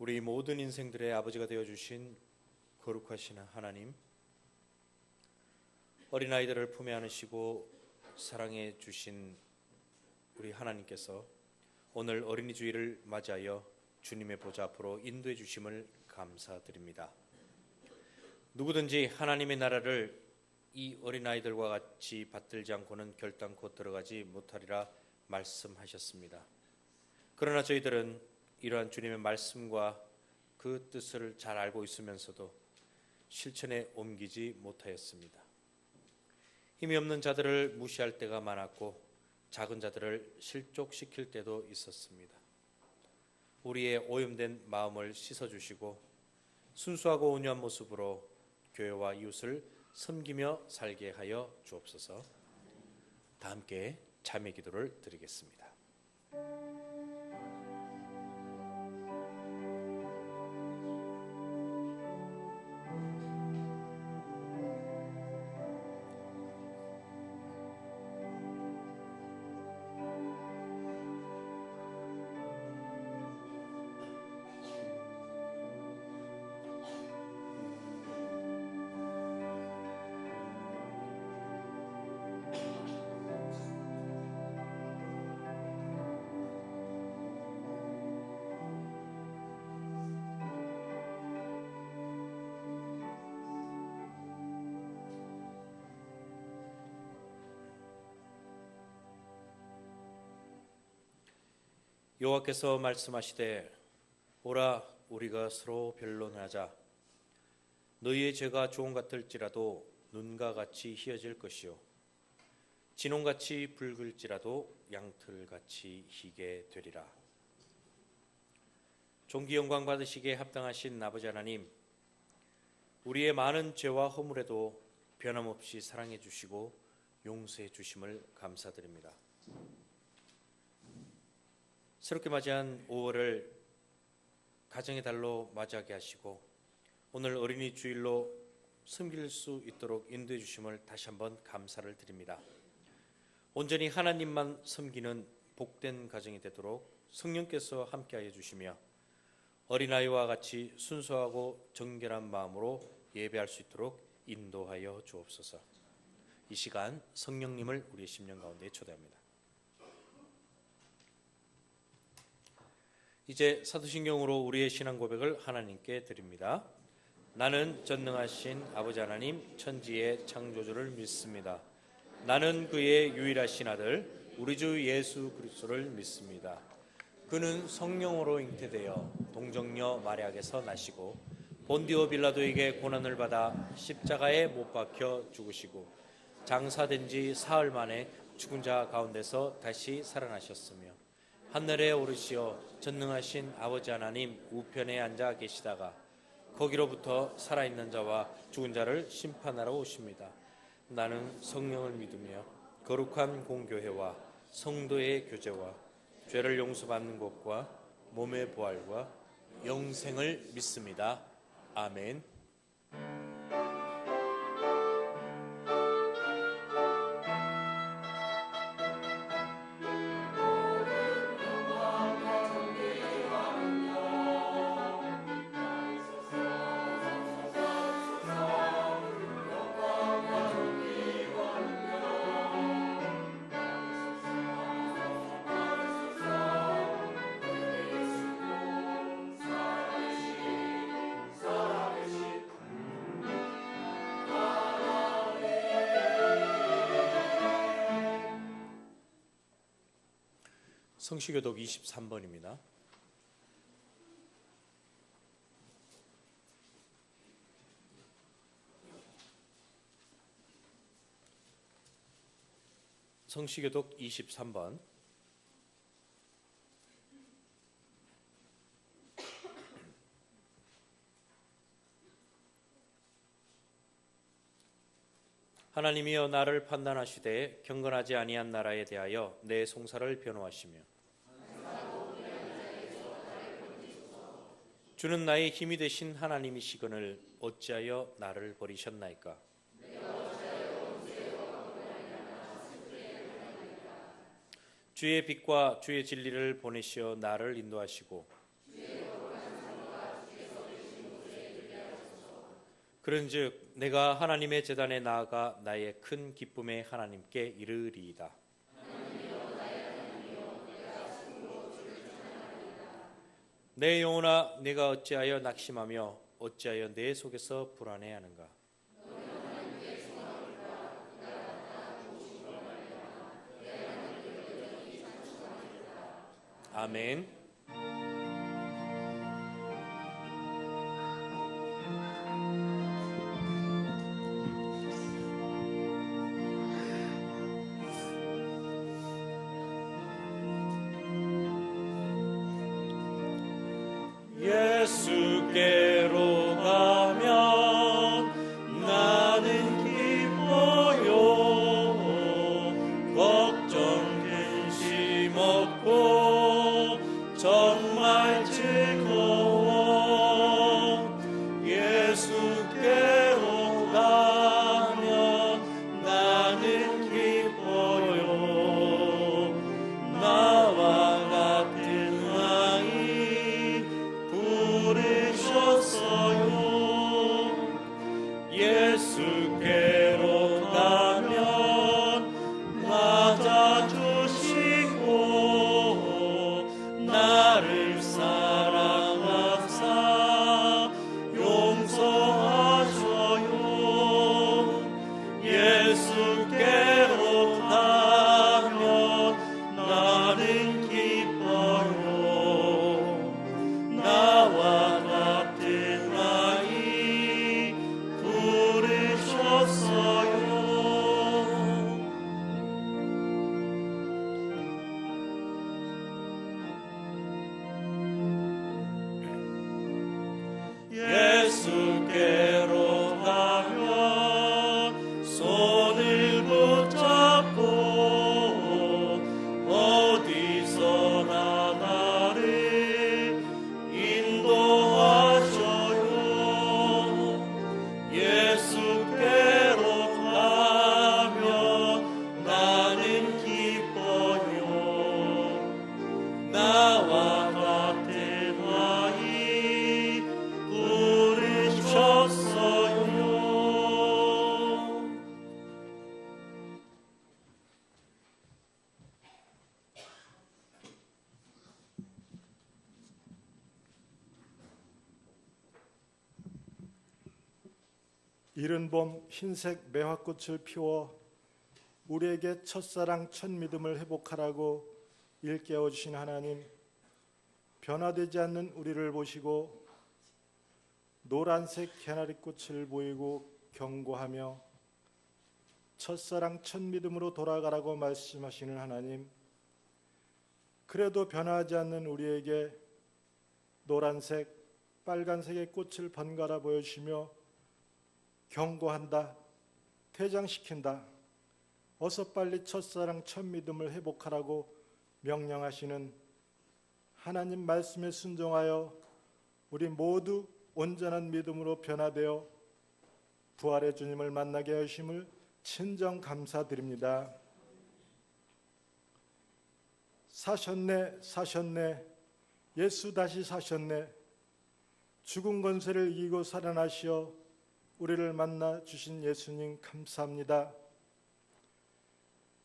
우리 모든 인생들의 아버지가 되어주신 거룩하신 하나님, 어린아이들을 품에 안으시고 사랑해 주신 우리 하나님께서 오늘 어린이 주일을 맞이하여 주님의 보좌 앞으로 인도해 주심을 감사드립니다. 누구든지 하나님의 나라를 이 어린아이들과 같이 받들지 않고는 결단코 들어가지 못하리라 말씀하셨습니다. 그러나 저희들은 이러한 주님의 말씀과 그 뜻을 잘 알고 있으면서도 실천에 옮기지 못하였습니다. 힘이 없는 자들을 무시할 때가 많았고 작은 자들을 실족시킬 때도 있었습니다. 우리의 오염된 마음을 씻어주시고 순수하고 온유한 모습으로 교회와 이웃을 섬기며 살게 하여 주옵소서. 다 함께 자매 기도를 드리겠습니다. 여호와께서 말씀하시되 오라 우리가 서로 변론하자. 너희의 죄가 조금 같을지라도 눈과 같이 희어질 것이요 진홍같이 붉을지라도 양털같이 희게 되리라. 존귀 영광 받으시기에 합당하신 아버지 하나님, 우리의 많은 죄와 허물에도 변함없이 사랑해 주시고 용서해 주심을 감사드립니다. 새롭게 맞이한 5월을 가정의 달로 맞이하게 하시고 오늘 어린이 주일로 섬길 수 있도록 인도해 주심을 다시 한번 감사를 드립니다. 온전히 하나님만 섬기는 복된 가정이 되도록 성령께서 함께하여 주시며 어린아이와 같이 순수하고 정결한 마음으로 예배할 수 있도록 인도하여 주옵소서. 이 시간 성령님을 우리의 심령 가운데 초대합니다. 이제 사도신경으로 우리의 신앙 고백을 하나님께 드립니다. 나는 전능하신 아버지 하나님 천지의 창조주를 믿습니다. 나는 그의 유일하신 아들 우리 주 예수 그리스도를 믿습니다. 그는 성령으로 잉태되어 동정녀 마리아에게서 나시고 본디오 빌라도에게 고난을 받아 십자가에 못 박혀 죽으시고 장사된 지 사흘 만에 죽은 자 가운데서 다시 살아나셨으며 하늘에 오르시어 전능하신 아버지 하나님 우편에 앉아 계시다가 거기로부터 살아있는 자와 죽은 자를 심판하러 오십니다. 나는 성령을 믿으며 거룩한 공교회와 성도의 교제와 죄를 용서받는 것과 몸의 부활과 영생을 믿습니다. 아멘. 성시교독 23번입니다. 성시교독 23번. 하나님이여 나를 판단하시되 경건하지 아니한 나라에 대하여 내 송사를 변호하시며 주는 나의 힘이 되신 하나님이시거늘 어찌하여 나를 버리셨나이까. 주의 빛과 주의 진리를 보내시어 나를 인도하시고 그런즉 내가 하나님의 제단에 나아가 나의 큰 기쁨의 하나님께 이르리이다. 내 영혼아 내가 어찌하여 낙심하며 어찌하여 내 속에서 불안해하는가. 아멘. 예수께로 가면 나는 기뻐요. 걱정 근심 없고 정말 즐거워. 예수께로 가면 나는 기뻐요. 나와 같은 아이 부르셨어요. 예수께로 가면 맞아주시고 나를 사랑하사 용서하셔요. 예수께로 가면 나는 기뻐요. 나와 같은 아이 부르셨어요. 예수께로 가면 손을 붙잡고 어디서나 나를 인도하셔요. 예수께로 가면 나는 기뻐요. 나와 같은 아이 부르셨어요. 이른 봄 흰색 매화꽃을 피워 우리에게 첫사랑 첫 믿음을 회복하라고 일깨워 주신 하나님, 변화되지 않는 우리를 보시고 노란색 개나리꽃을 보이고 경고하며 첫사랑 첫 믿음으로 돌아가라고 말씀하시는 하나님, 그래도 변화하지 않는 우리에게 노란색, 빨간색의 꽃을 번갈아 보여주시며 경고한다, 퇴장시킨다, 어서 빨리 첫사랑 첫 믿음을 회복하라고 명령하시는 하나님 말씀에 순종하여 우리 모두 온전한 믿음으로 변화되어 부활의 주님을 만나게 하심을 친정 감사드립니다. 사셨네, 사셨네, 예수 다시 사셨네. 죽은 권세를 이기고 살아나시어 우리를 만나 주신 예수님 감사합니다.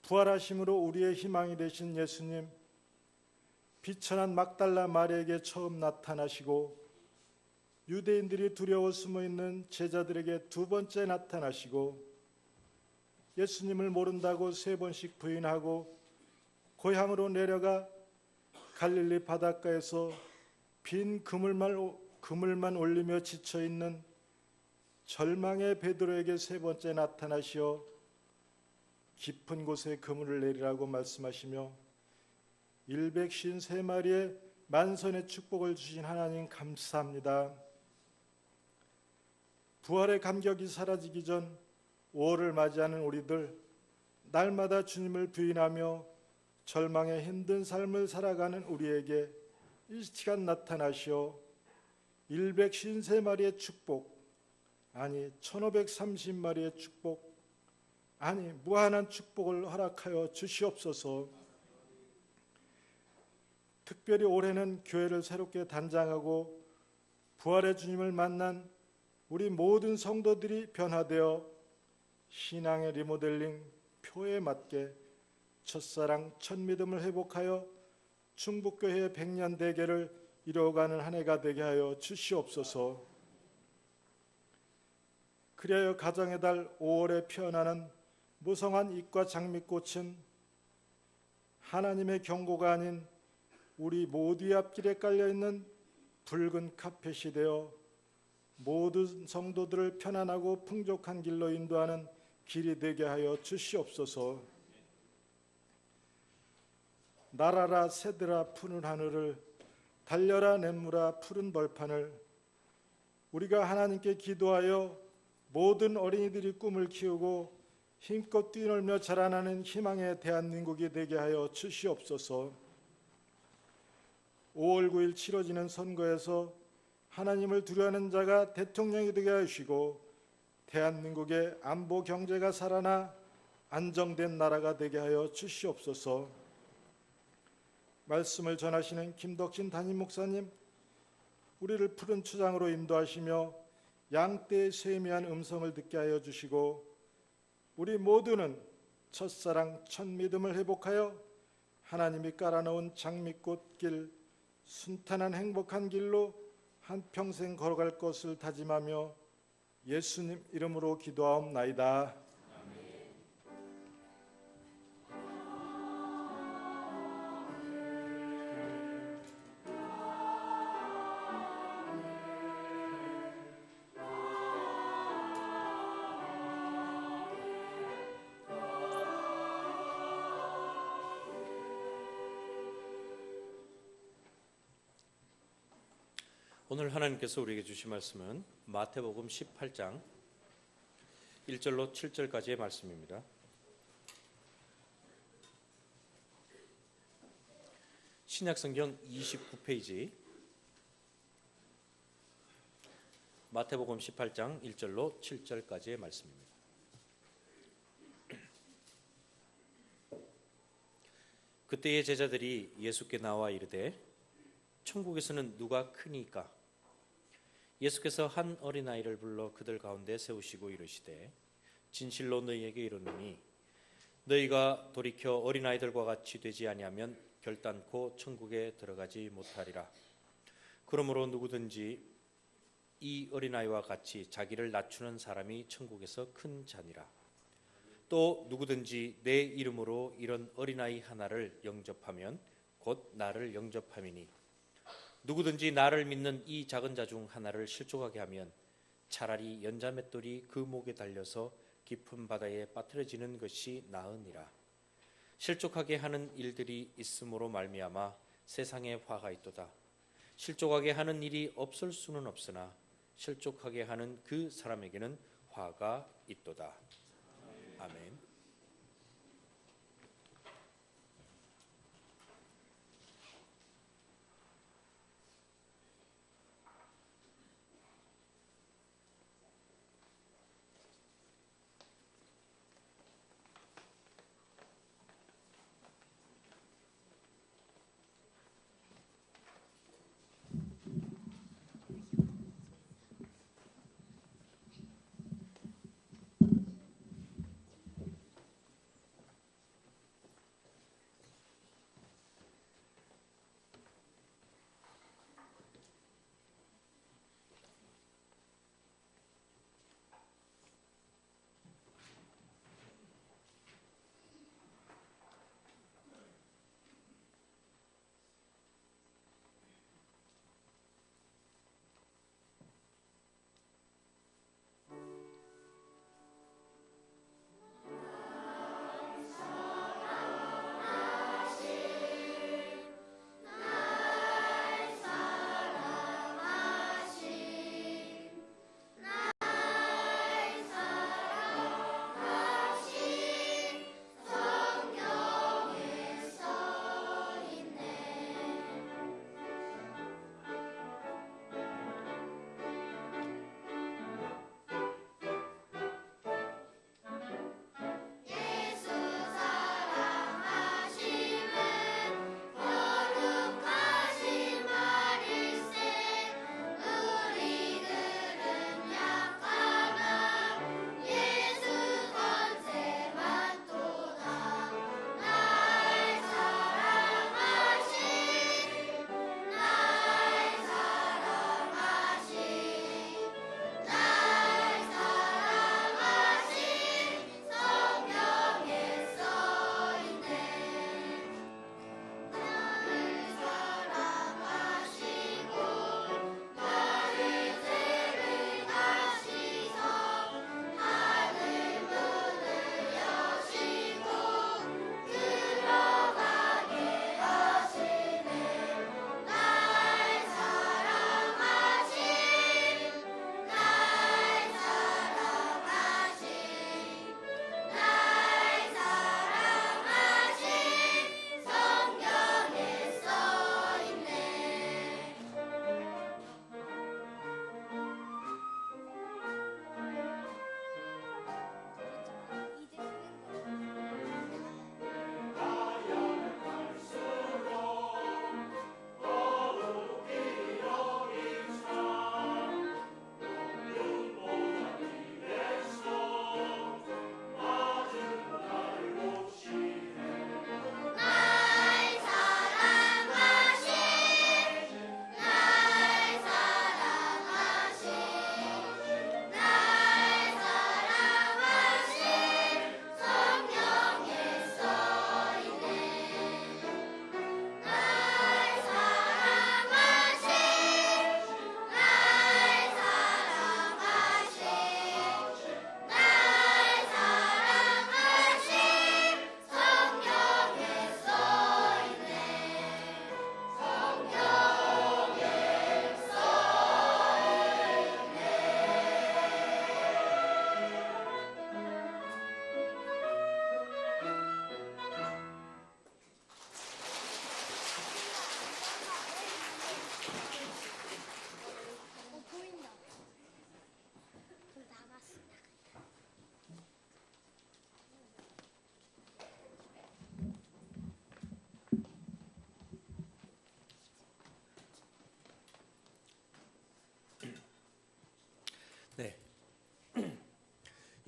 부활하심으로 우리의 희망이 되신 예수님, 비천한 막달라 마리아에게 처음 나타나시고 유대인들이 두려워 숨어있는 제자들에게 두 번째 나타나시고 예수님을 모른다고 세 번씩 부인하고 고향으로 내려가 갈릴리 바닷가에서 빈 그물만 올리며 지쳐있는 절망의 베드로에게 세 번째 나타나시어 깊은 곳에 그물을 내리라고 말씀하시며 153마리의 만선의 축복을 주신 하나님 감사합니다. 부활의 감격이 사라지기 전 5월을 맞이하는 우리들, 날마다 주님을 부인하며 절망의 힘든 삶을 살아가는 우리에게 이 시간 나타나시어 153마리의 축복, 아니 1530마리의 축복, 아니 무한한 축복을 허락하여 주시옵소서. 특별히 올해는 교회를 새롭게 단장하고 부활의 주님을 만난 우리 모든 성도들이 변화되어 신앙의 리모델링 표에 맞게 첫사랑 첫믿음을 회복하여 충북교회의 100년 대계를 이루어가는 한 해가 되게 하여 주시옵소서. 그리하여 가정의 달 5월에 피어나는 무성한 잎과 장미꽃은 하나님의 경고가 아닌 우리 모두의 앞길에 깔려있는 붉은 카펫이 되어 모든 성도들을 편안하고 풍족한 길로 인도하는 길이 되게 하여 주시옵소서. 날아라 새들아 푸른 하늘을, 달려라 냇물아 푸른 벌판을. 우리가 하나님께 기도하여 모든 어린이들이 꿈을 키우고 힘껏 뛰놀며 자라나는 희망의 대한민국이 되게 하여 주시옵소서. 5월 9일 치러지는 선거에서 하나님을 두려워하는 자가 대통령이 되게 하시고 대한민국의 안보 경제가 살아나 안정된 나라가 되게 하여 주시옵소서. 말씀을 전하시는 김덕진 담임 목사님, 우리를 푸른 추장으로 인도하시며 양떼의 세미한 음성을 듣게 하여 주시고 우리 모두는 첫사랑 첫믿음을 회복하여 하나님이 깔아놓은 장미꽃길, 순탄한 행복한 길로 한평생 걸어갈 것을 다짐하며 예수님 이름으로 기도하옵나이다. 오늘 하나님께서 우리에게 주신 말씀은 마태복음 18장 1절로 7절까지의 말씀입니다. 신약성경 29페이지 마태복음 18장 1절로 7절까지의 말씀입니다. 그때의 제자들이 예수께 나와 이르되 천국에서는 누가 크니까? 예수께서 한 어린아이를 불러 그들 가운데 세우시고 이르시되 진실로 너희에게 이르노니 너희가 돌이켜 어린아이들과 같이 되지 아니하면 결단코 천국에 들어가지 못하리라. 그러므로 누구든지 이 어린아이와 같이 자기를 낮추는 사람이 천국에서 큰 자니라. 또 누구든지 내 이름으로 이런 어린아이 하나를 영접하면 곧 나를 영접함이니 누구든지 나를 믿는 이 작은 자 중 하나를 실족하게 하면 차라리 연자맷돌이 그 목에 달려서 깊은 바다에 빠뜨려지는 것이 나으니라. 실족하게 하는 일들이 있음으로 말미암아 세상에 화가 있도다. 실족하게 하는 일이 없을 수는 없으나 실족하게 하는 그 사람에게는 화가 있도다. 아멘.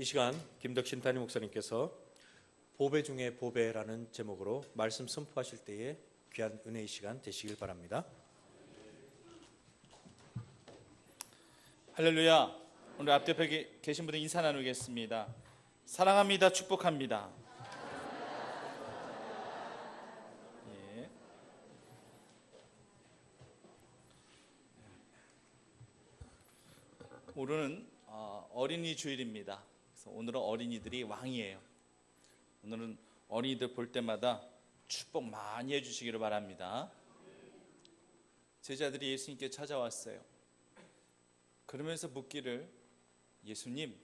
이 시간 김덕신 담임 목사님께서 보배 중에 보배라는 제목으로 말씀 선포하실 때에 귀한 은혜의 시간 되시길 바랍니다. 할렐루야. 오늘 앞뒤에 계신 분들 인사 나누겠습니다. 사랑합니다. 축복합니다. 예. 오늘은 어린이 주일입니다. 그래서 오늘은 어린이들이 왕이에요. 오늘은 어린이들 볼 때마다 축복 많이 해주시기를 바랍니다. 제자들이 예수님께 찾아왔어요. 그러면서 묻기를, 예수님,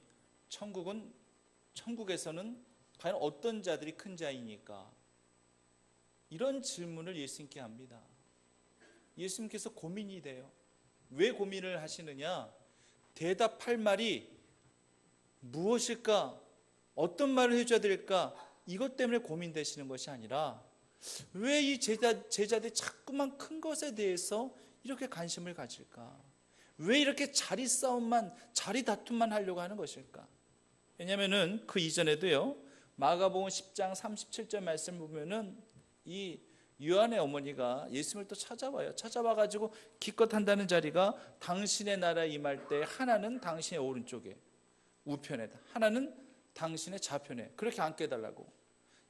천국에서는 과연 어떤 자들이 큰 자이니까? 이런 질문을 예수님께 합니다. 예수님께서 고민이 돼요. 왜 고민을 하시느냐? 대답할 말이 무엇일까? 어떤 말을 해줘야 될까? 이것 때문에 고민되시는 것이 아니라, 왜 이 제자들이 자꾸만 큰 것에 대해서 이렇게 관심을 가질까? 왜 이렇게 자리 싸움만, 자리 다툼만 하려고 하는 것일까? 왜냐하면 그 이전에도요, 마가복음 10장 37절 말씀 보면은 이 요한의 어머니가 예수님을 또 찾아와요. 찾아와가지고 기껏 한다는 자리가, 당신의 나라에 임할 때 하나는 당신의 오른쪽에 우편에, 하나는 당신의 좌편에 그렇게 앉게 해달라고.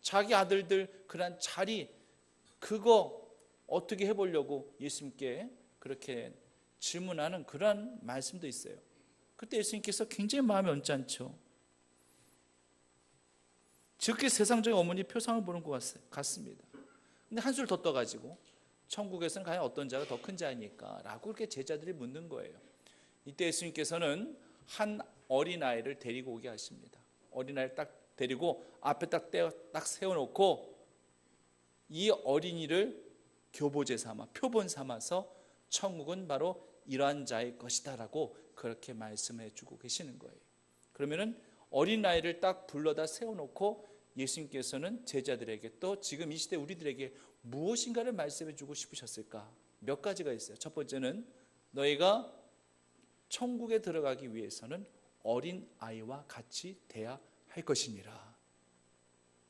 자기 아들들 그런 자리, 그거 어떻게 해보려고 예수님께 그렇게 질문하는 그런 말씀도 있어요. 그때 예수님께서 굉장히 마음이 언짢죠. 즉시 세상적인 어머니 표상을 보는 것 같습니다. 근데 한술 더 떠가지고, 천국에서는 과연 어떤 자가 더 큰 자입니까? 라고 이렇게 제자들이 묻는 거예요. 이때 예수님께서는 한 어린아이를 데리고 오게 하십니다. 어린아이를 딱 데리고 앞에 딱 세워놓고, 이 어린이를 교보제 삼아, 표본 삼아서 천국은 바로 이러한 자의 것이다 라고 그렇게 말씀해 주고 계시는 거예요. 그러면은 어린아이를 딱 불러다 세워놓고 예수님께서는 제자들에게, 또 지금 이 시대 우리들에게 무엇인가를 말씀해 주고 싶으셨을까? 몇 가지가 있어요. 첫 번째는, 너희가 천국에 들어가기 위해서는 어린아이와 같이 돼야 할 것이니라.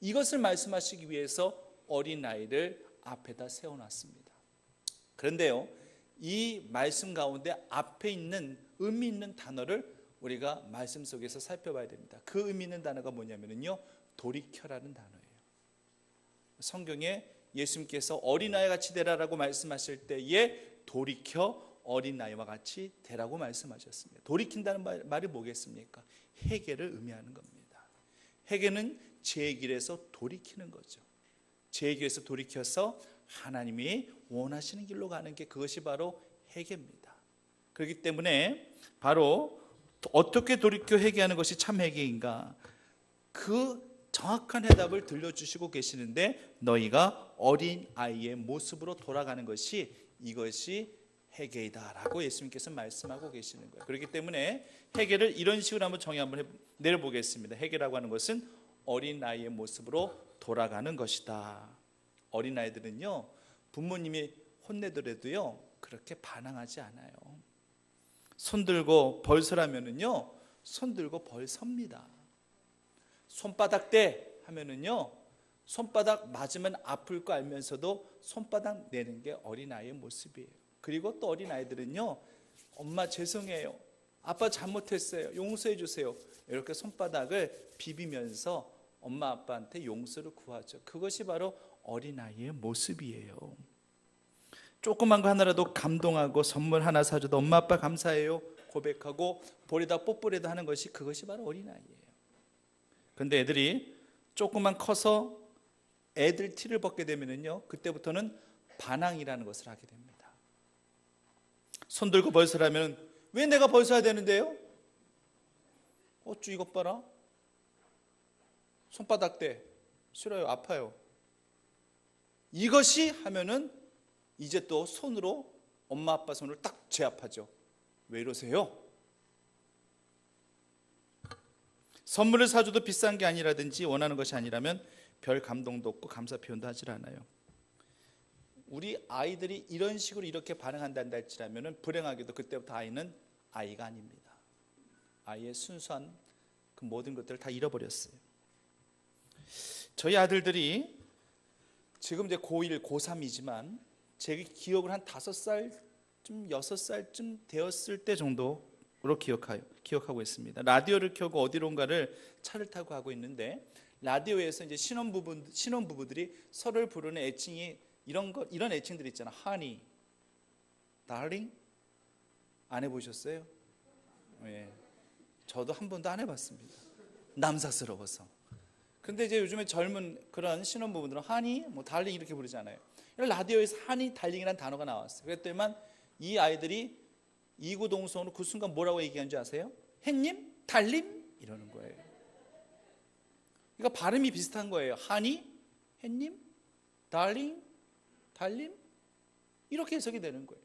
이것을 말씀하시기 위해서 어린아이를 앞에다 세워놨습니다. 그런데요, 이 말씀 가운데 앞에 있는 의미 있는 단어를 우리가 말씀 속에서 살펴봐야 됩니다. 그 의미 있는 단어가 뭐냐면요, 돌이켜라는 단어예요. 성경에 예수님께서 어린아이 같이 되라라고 말씀하실 때에 돌이켜 어린아이와 같이 되라고 말씀하셨습니다. 돌이킨다는 말이 뭐겠습니까? 회개를 의미하는 겁니다. 회개는 제 길에서 돌이키는 거죠. 제 길에서 돌이켜서 하나님이 원하시는 길로 가는 게, 그것이 바로 회개입니다. 그렇기 때문에 바로 어떻게 돌이켜 회개하는 것이 참 회개인가, 그 정확한 해답을 들려주시고 계시는데, 너희가 어린아이의 모습으로 돌아가는 것이, 이것이 회개이다 라고 예수님께서 말씀하고 계시는 거예요. 그렇기 때문에 회개를 이런 식으로 한번 정의 한번 내려보겠습니다. 회개라고 하는 것은 어린아이의 모습으로 돌아가는 것이다. 어린아이들은요, 부모님이 혼내더라도요 그렇게 반항하지 않아요. 손들고 벌서라면은요, 손들고 벌섭니다. 손바닥 대 하면은요, 손바닥 맞으면 아플 거 알면서도 손바닥 내는 게 어린아이의 모습이에요. 그리고 또 어린아이들은요, 엄마 죄송해요, 아빠 잘못했어요, 용서해 주세요, 이렇게 손바닥을 비비면서 엄마 아빠한테 용서를 구하죠. 그것이 바로 어린아이의 모습이에요. 조그만 거 하나라도 감동하고 선물 하나 사줘도 엄마 아빠 감사해요 고백하고 볼에다 뽀뽀라도 하는 것이, 그것이 바로 어린아이예요. 그런데 애들이 조금만 커서 애들 티를 벗게 되면요, 그때부터는 반항이라는 것을 하게 됩니다. 손 들고 벌서라면, 왜 내가 벌써야 되는데요? 어쭈 이것 봐라, 손바닥 대, 싫어요, 아파요. 이것이 하면은 이제 또 손으로 엄마 아빠 손을 딱 제압하죠. 왜 이러세요? 선물을 사줘도 비싼 게 아니라든지 원하는 것이 아니라면 별 감동도 없고 감사 표현도 하질 않아요. 우리 아이들이 이런 식으로 이렇게 반응한다는 할지라면 불행하게도 그때부터 아이는 아이가 아닙니다. 아이의 순수한 그 모든 것들을 다 잃어버렸어요. 저희 아들들이 지금 이제 고1, 고3이지만 제 기억을 한 5살쯤 6살쯤 되었을 때 정도로 기억하고 있습니다. 라디오를 켜고 어디론가를 차를 타고 가고 있는데 라디오에서 이제 신혼부부들이 서로를 부르는 애칭이 이런 애칭들 있잖아. honey, darling. 안 해보셨어요? 예. 저도 한 번도 안 해봤습니다. 남사스러워서. 근데 이제 요즘에 젊은 그런 신혼부부들은 honey, 뭐 darling 이렇게 부르잖아요. 라디오에서 honey, darling이라는 단어가 나왔어요. 그랬더니만 이 아이들이 이구동성으로 그 순간 뭐라고 얘기한 줄 아세요? 햇님? 달님? 이러는 거예요. 그러니까 발음이 비슷한 거예요. honey, 햇님, darling, 달님? 이렇게 해석이 되는 거예요.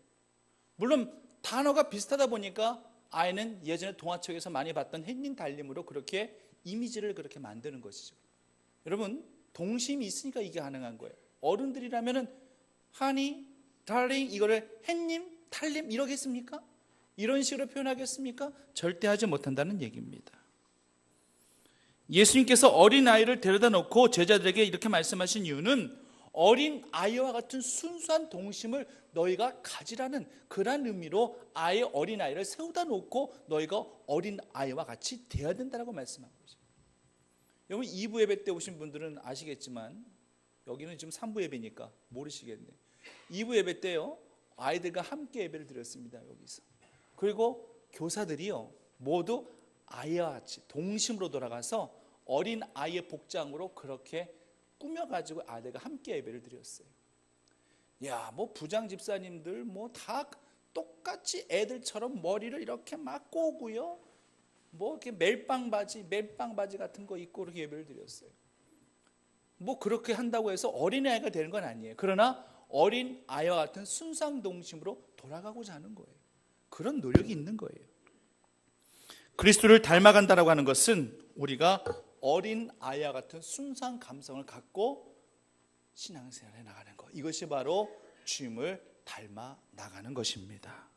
물론 단어가 비슷하다 보니까 아이는 예전에 동화책에서 많이 봤던 햇님, 달님으로 그렇게 이미지를 그렇게 만드는 것이죠. 여러분, 동심이 있으니까 이게 가능한 거예요. 어른들이라면은 honey, darling 이거를 햇님, 달님 이렇게 했습니까? 이런 식으로 표현하겠습니까? 절대 하지 못한다는 얘기입니다. 예수님께서 어린아이를 데려다 놓고 제자들에게 이렇게 말씀하신 이유는 어린아이와 같은 순수한 동심을 너희가 가지라는 그런 의미로 아예 어린아이를 세우다 놓고 너희가 어린아이와 같이 돼야 된다고 말씀한 거죠. 여러분 2부 예배 때 오신 분들은 아시겠지만 여기는 지금 3부 예배니까 모르시겠네. 2부 예배 때요 아이들과 함께 예배를 드렸습니다. 여기서. 그리고 교사들이요 모두 아이와 같이 동심으로 돌아가서 어린 아이의 복장으로 그렇게 꾸며가지고 아이들과 함께 예배를 드렸어요. 야, 뭐 부장 집사님들 뭐 다 똑같이 애들처럼 머리를 이렇게 막 꼬고요. 뭐 이렇게 멜빵 바지 같은 거 입고 그렇게 예배를 드렸어요. 뭐 그렇게 한다고 해서 어린아이가 되는 건 아니에요. 그러나 어린 아이와 같은 순수한 동심으로 돌아가고자 하는 거예요. 그런 노력이 있는 거예요. 그리스도를 닮아간다라고 하는 것은 우리가 어린 아이와 같은 순수한 감성을 갖고 신앙생활에 나가는 것. 이것이 바로 주님을 닮아 나가는 것입니다.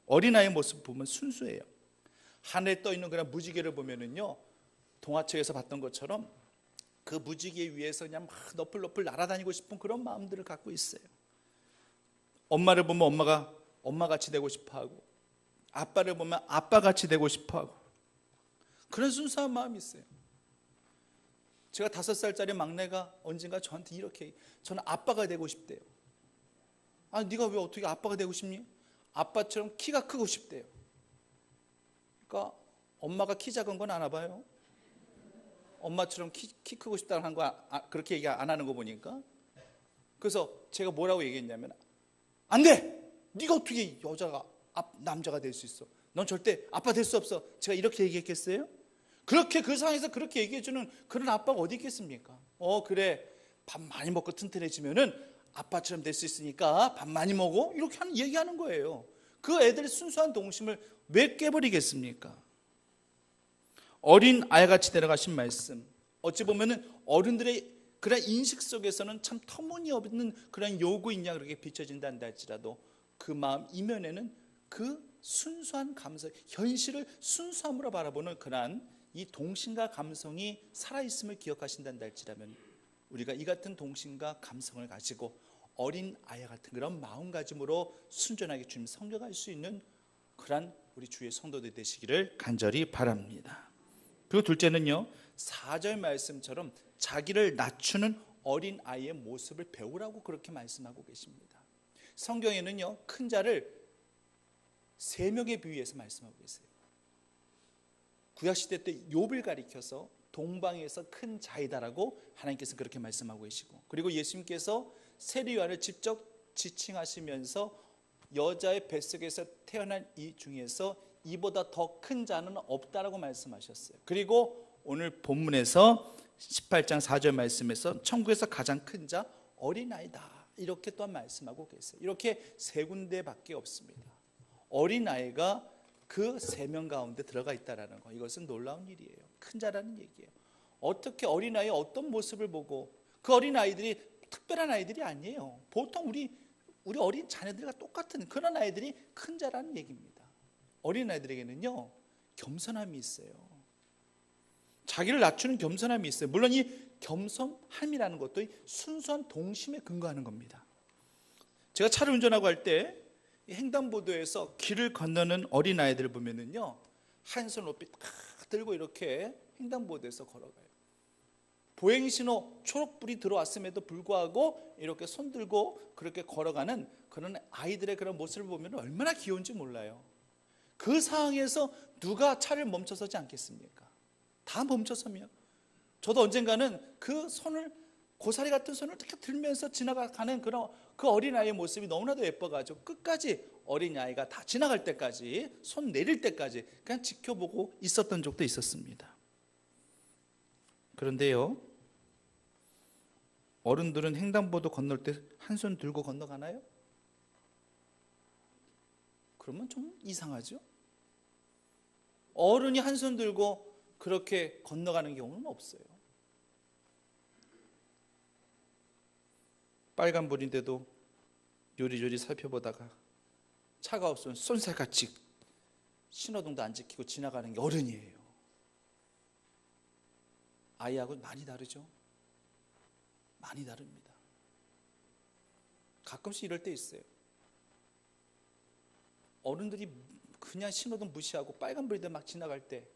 어린아이의 모습 보면 순수해요. 하늘에 떠 있는 그런 무지개를 보면은요, 동화책에서 봤던 것처럼 그 무지개 위에서 그냥 막 너플너플 날아다니고 싶은 그런 마음들을 갖고 있어요. 엄마를 보면 엄마가 엄마같이 되고 싶어하고, 아빠를 보면 아빠같이 되고 싶어하고, 그런 순수한 마음이 있어요. 제가 5살짜리 막내가 언젠가 저한테 이렇게, 저는 아빠가 되고 싶대요. 아, 네가 왜 어떻게 아빠가 되고 싶니? 아빠처럼 키가 크고 싶대요. 그러니까 엄마가 키 작은 건 아나 봐요. 엄마처럼 키 크고 싶다는 거 그렇게 얘기 안 하는 거 보니까. 그래서 제가 뭐라고 얘기했냐면, 안 돼! 네가 어떻게 남자가 될 수 있어? 넌 절대 아빠 될 수 없어. 제가 이렇게 얘기했겠어요? 그렇게 그 상황에서 그렇게 얘기해주는 그런 아빠가 어디 있겠습니까? 그래, 밥 많이 먹고 튼튼해지면은 아빠처럼 될 수 있으니까 밥 많이 먹어? 이렇게 얘기하는 거예요. 그 애들의 순수한 동심을 왜 깨버리겠습니까? 어린 아이같이 데려가신 말씀, 어찌 보면은 어른들의 그런 인식 속에서는 참 터무니없는 그런 요구이냐 그렇게 비춰진다 한다 할지라도 그 마음 이면에는 그 순수한 감성, 현실을 순수함으로 바라보는 그러한 이 동심과 감성이 살아있음을 기억하신단다 할지라면 우리가 이 같은 동심과 감성을 가지고 어린 아이 같은 그런 마음가짐으로 순전하게 주님 섬겨갈 수 있는 그러한 우리 주의 성도들 되시기를 간절히 바랍니다. 그리고 둘째는요, 4절 말씀처럼 자기를 낮추는 어린 아이의 모습을 배우라고 그렇게 말씀하고 계십니다. 성경에는요, 큰 자를 3명에 비유해서 말씀하고 계세요. 구약시대 때 욥을 가리켜서 동방에서 큰 자이다라고 하나님께서 그렇게 말씀하고 계시고, 그리고 예수님께서 세리요한을 직접 지칭하시면서 여자의 뱃속에서 태어난 이 중에서 이보다 더 큰 자는 없다라고 말씀하셨어요. 그리고 오늘 본문에서 18장 4절 말씀에서 천국에서 가장 큰 자 어린아이다 이렇게 또한 말씀하고 계세요. 이렇게 3군데밖에 없습니다. 어린아이가 그 3명 가운데 들어가 있다라는 거, 이것은 놀라운 일이에요. 큰 자라는 얘기예요. 어떻게 어린아이의 어떤 모습을 보고, 그 어린아이들이 특별한 아이들이 아니에요. 보통 우리 어린 자녀들과 똑같은 그런 아이들이 큰 자라는 얘기입니다. 어린아이들에게는요, 겸손함이 있어요. 자기를 낮추는 겸손함이 있어요. 물론 이 겸손함이라는 것도 순수한 동심에 근거하는 겁니다. 제가 차를 운전하고 할 때 횡단보도에서 길을 건너는 어린아이들을 보면은요, 한 손 높이 딱 들고 이렇게 횡단보도에서 걸어가요. 보행신호 초록불이 들어왔음에도 불구하고 이렇게 손 들고 그렇게 걸어가는 그런 아이들의 그런 모습을 보면 얼마나 귀여운지 몰라요. 그 상황에서 누가 차를 멈춰서지 않겠습니까? 다 멈춰서며. 저도 언젠가는 그 손을, 고사리 같은 손을 이렇게 들면서 지나가는 그런 그 어린아이의 모습이 너무나도 예뻐가지고 끝까지 어린아이가 다 지나갈 때까지, 손 내릴 때까지 그냥 지켜보고 있었던 적도 있었습니다. 그런데요, 어른들은 횡단보도 건널 때 한 손 들고 건너가나요? 그러면 좀 이상하죠? 어른이 한 손 들고 그렇게 건너가는 경우는 없어요. 빨간불인데도 요리조리 살펴보다가 차가 없으면 쏜살같이 신호등도 안 지키고 지나가는 게 어른이에요. 아이하고 많이 다르죠? 많이 다릅니다. 가끔씩 이럴 때 있어요. 어른들이 그냥 신호등 무시하고 빨간불인데 막 지나갈 때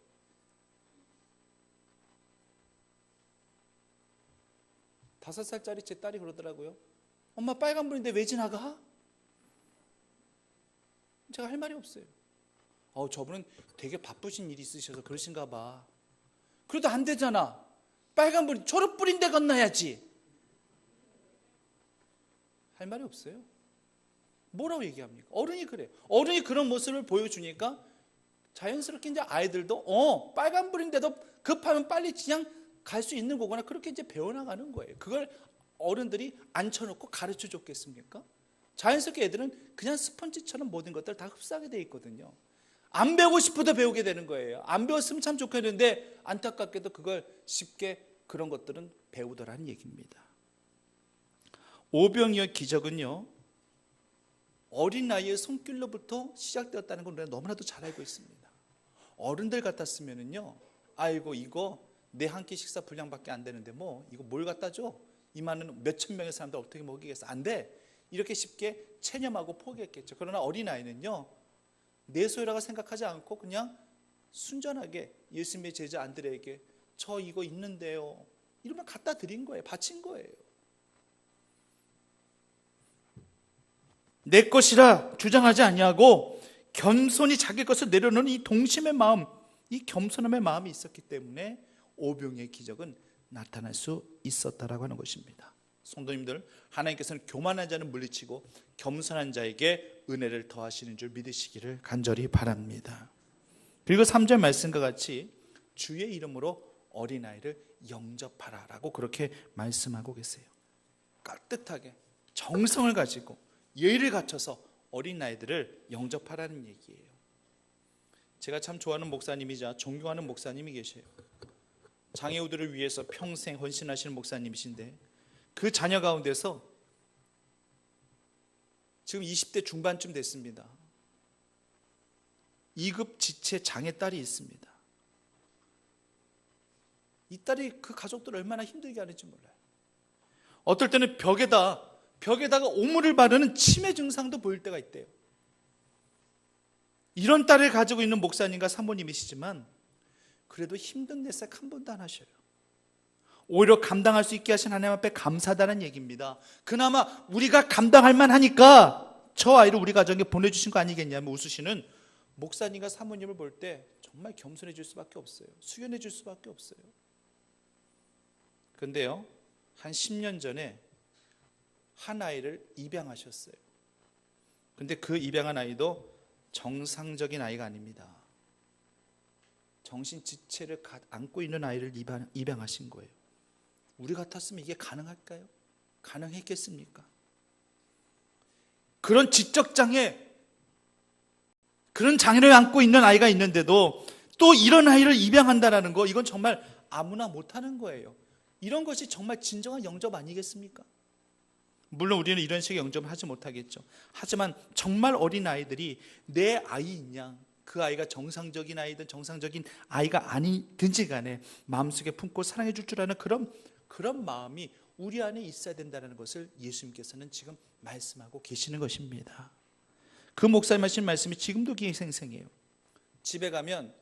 다섯 살짜리 제 딸이 그러더라고요. 엄마 빨간불인데 왜 지나가? 제가 할 말이 없어요. 저분은 되게 바쁘신 일이 있으셔서 그러신가 봐. 그래도 안 되잖아. 빨간불, 초록불인데 건너야지. 할 말이 없어요. 뭐라고 얘기합니까? 어른이 그래요. 어른이 그런 모습을 보여주니까 자연스럽게 이제 아이들도 빨간불인데도 급하면 빨리 그냥 갈 수 있는 거구나, 그렇게 이제 배워나가는 거예요. 그걸 어른들이 앉혀놓고 가르쳐 줬겠습니까? 자연스럽게 애들은 그냥 스펀지처럼 모든 것들을 다 흡수하게 돼 있거든요. 안 배우고 싶어도 배우게 되는 거예요. 안 배웠으면 참 좋겠는데 안타깝게도 그걸 쉽게 그런 것들은 배우더라는 얘기입니다. 오병이어 기적은요, 어린 나이의 손길로부터 시작되었다는 걸 우리가 너무나도 잘 알고 있습니다. 어른들 같았으면은요, 아이고 이거 내 한 끼 식사 분량밖에 안 되는데 뭐 이거 뭘 갖다 줘? 이 많은 몇천 명의 사람들 어떻게 먹이겠어? 안 돼. 이렇게 쉽게 체념하고 포기했겠죠. 그러나 어린아이는요, 내 소유라고 생각하지 않고 그냥 순전하게 예수님의 제자 안드레에게 저 이거 있는데요, 이러면 갖다 드린 거예요. 바친 거예요. 내 것이라 주장하지 아니하고 겸손히 자기 것을 내려놓는 이 동심의 마음, 이 겸손함의 마음이 있었기 때문에 오병이의 기적은 나타날 수 있었다라고 하는 것입니다. 성도님들, 하나님께서는 교만한 자는 물리치고 겸손한 자에게 은혜를 더하시는 줄 믿으시기를 간절히 바랍니다. 그리고 3절 말씀과 같이 주의 이름으로 어린아이를 영접하라 라고 그렇게 말씀하고 계세요. 깍듯하게 정성을 가지고 예의를 갖춰서 어린아이들을 영접하라는 얘기예요. 제가 참 좋아하는 목사님이자 존경하는 목사님이 계세요. 장애우들을 위해서 평생 헌신하시는 목사님이신데 그 자녀 가운데서 지금 20대 중반쯤 됐습니다. 2급 지체 장애 딸이 있습니다. 이 딸이 그 가족들을 얼마나 힘들게 하는지 몰라요. 어떨 때는 벽에다가 오물을 바르는 치매 증상도 보일 때가 있대요. 이런 딸을 가지고 있는 목사님과 사모님이시지만 그래도 힘든 내색 한 번도 안 하셔요. 오히려 감당할 수 있게 하신 하나님 앞에 감사하다는 얘기입니다. 그나마 우리가 감당할 만하니까 저 아이를 우리 가정에 보내주신 거 아니겠냐며 웃으시는 목사님과 사모님을 볼 때 정말 겸손해질 수밖에 없어요. 수견해질 수밖에 없어요. 그런데요, 한 10년 전에 한 아이를 입양하셨어요. 근데 그 입양한 아이도 정상적인 아이가 아닙니다. 정신지체를 안고 있는 아이를 입양하신 거예요. 우리 같았으면 이게 가능할까요? 가능했겠습니까? 그런 지적장애, 그런 장애를 안고 있는 아이가 있는데도 또 이런 아이를 입양한다는 거, 이건 정말 아무나 못하는 거예요. 이런 것이 정말 진정한 영접 아니겠습니까? 물론 우리는 이런 식의 영접을 하지 못하겠죠. 하지만 정말 어린 아이들이 내 아이인 양 그 아이가 정상적인 아이든 정상적인 아이가 아니든지 간에 마음속에 품고 사랑해 줄 줄 아는 그런 마음이 우리 안에 있어야 된다는 것을 예수님께서는 지금 말씀하고 계시는 것입니다. 그 목사님 하신 말씀이 지금도 기생생해요. 집에 가면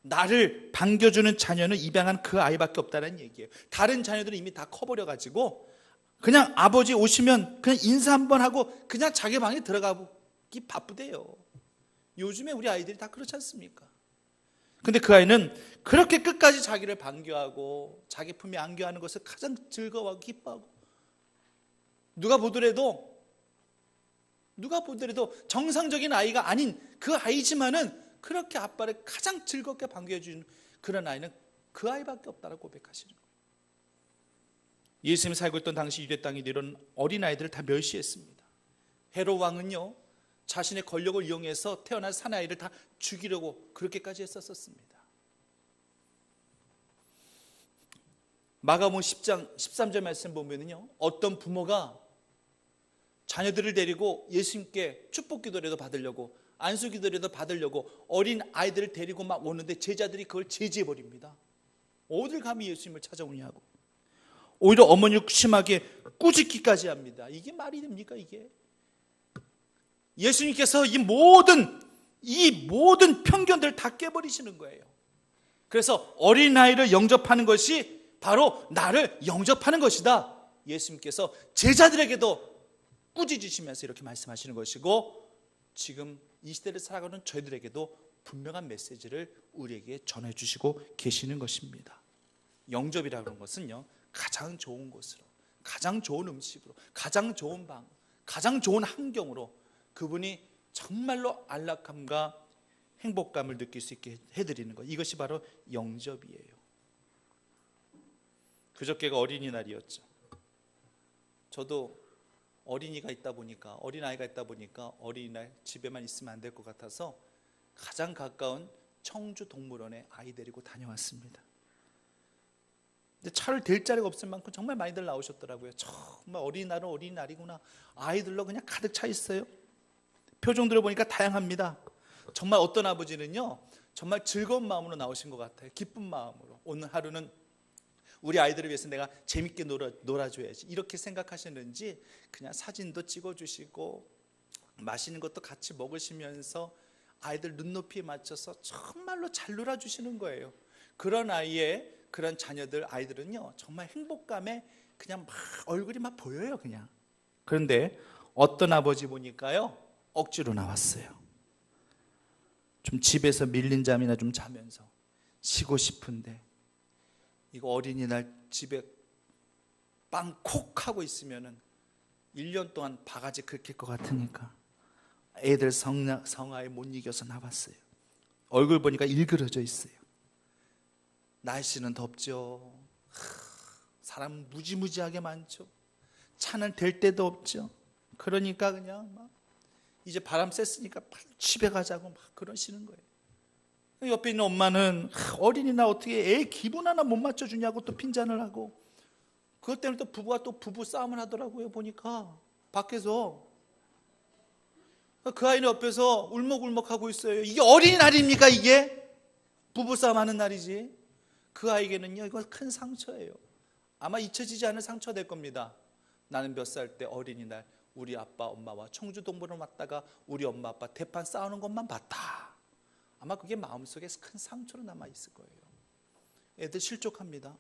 나를 반겨주는 자녀는 입양한 그 아이밖에 없다는 얘기예요. 다른 자녀들은 이미 다 커버려가지고 그냥 아버지 오시면 그냥 인사 한번 하고 그냥 자기 방에 들어가기 바쁘대요. 요즘에 우리 아이들이 다 그렇지 않습니까? 근데 그 아이는 그렇게 끝까지 자기를 반겨하고 자기 품에 안겨하는 것을 가장 즐거워하고 기뻐하고 누가 보더라도 정상적인 아이가 아닌 그 아이지만은 그렇게 아빠를 가장 즐겁게 반겨해주는 그런 아이는 그 아이밖에 없다라고 고백하시는 거예요. 예수님이 살고 있던 당시 유대 땅에 이런 어린아이들을 다 멸시했습니다. 헤롯 왕은요 자신의 권력을 이용해서 태어난 사내아이를 다 죽이려고 그렇게까지 했었습니다. 마가복음 10장 13절 말씀 보면요 어떤 부모가 자녀들을 데리고 예수님께 축복기도라도 받으려고 안수기도라도 받으려고 어린 아이들을 데리고 막 오는데 제자들이 그걸 제지해버립니다. 어딜 감히 예수님을 찾아오냐고. 오히려 어머니를 심하게 꾸짖기까지 합니다. 이게 말이 됩니까 이게? 예수님께서 이 모든 편견들을 다 깨버리시는 거예요. 그래서 어린아이를 영접하는 것이 바로 나를 영접하는 것이다. 예수님께서 제자들에게도 꾸짖으시면서 이렇게 말씀하시는 것이고 지금 이 시대를 살아가는 저희들에게도 분명한 메시지를 우리에게 전해주시고 계시는 것입니다. 영접이라는 고하는 것은요 가장 좋은 곳으로, 가장 좋은 음식으로, 가장 좋은 방, 가장 좋은 환경으로 그분이 정말로 안락함과 행복감을 느낄 수 있게 해드리는 것, 이것이 바로 영접이에요. 그저께가 어린이날이었죠. 저도 어린이가 있다 보니까, 어린아이가 있다 보니까 어린이날 집에만 있으면 안 될 것 같아서 가장 가까운 청주 동물원에 아이 데리고 다녀왔습니다. 근데 차를 댈 자리가 없을 만큼 정말 많이들 나오셨더라고요. 정말 어린이날은 어린이날이구나. 아이들로 그냥 가득 차 있어요. 표정들을 보니까 다양합니다. 정말 어떤 아버지는요 정말 즐거운 마음으로 나오신 것 같아요. 기쁜 마음으로. 오늘 하루는 우리 아이들을 위해서 내가 재밌게 놀아줘야지 이렇게 생각하시는지 그냥 사진도 찍어주시고 맛있는 것도 같이 먹으시면서 아이들 눈높이에 맞춰서 정말로 잘 놀아주시는 거예요. 그런 그런 자녀들 아이들은요 정말 행복감에 그냥 막 얼굴이 막 보여요 그냥. 그런데 어떤 아버지 보니까요 억지로 나왔어요. 좀 집에서 밀린 잠이나 좀 자면서 쉬고 싶은데 이거 어린이날 집에 빵콕 하고 있으면은 1년 동안 바가지 긁힐 것 같으니까 애들 성화에 못 이겨서 나왔어요. 얼굴 보니까 일그러져 있어요. 날씨는 덥죠. 사람 무지무지하게 많죠. 차는 댈 데도 없죠. 그러니까 그냥 막 이제 바람 쐈으니까 집에 가자고 막 그러시는 거예요. 옆에 있는 엄마는 어린이날 어떻게 애 기분 하나 못 맞춰주냐고 또 핀잔을 하고 그것 때문에 또 부부가 또 부부 싸움을 하더라고요. 보니까 밖에서 그 아이는 옆에서 울먹울먹하고 있어요. 이게 어린이날입니까 이게? 부부싸움 하는 날이지. 그 아이에게는요 이거 큰 상처예요. 아마 잊혀지지 않을 상처가 될 겁니다. 나는 몇 살 때 어린이날 우리 아빠 엄마와 청주동물원 왔다가 우리 엄마 아빠 대판 싸우는 것만 봤다. 아마 그게 마음속에 큰 상처로 남아있을 거예요. 애들 실족합니다.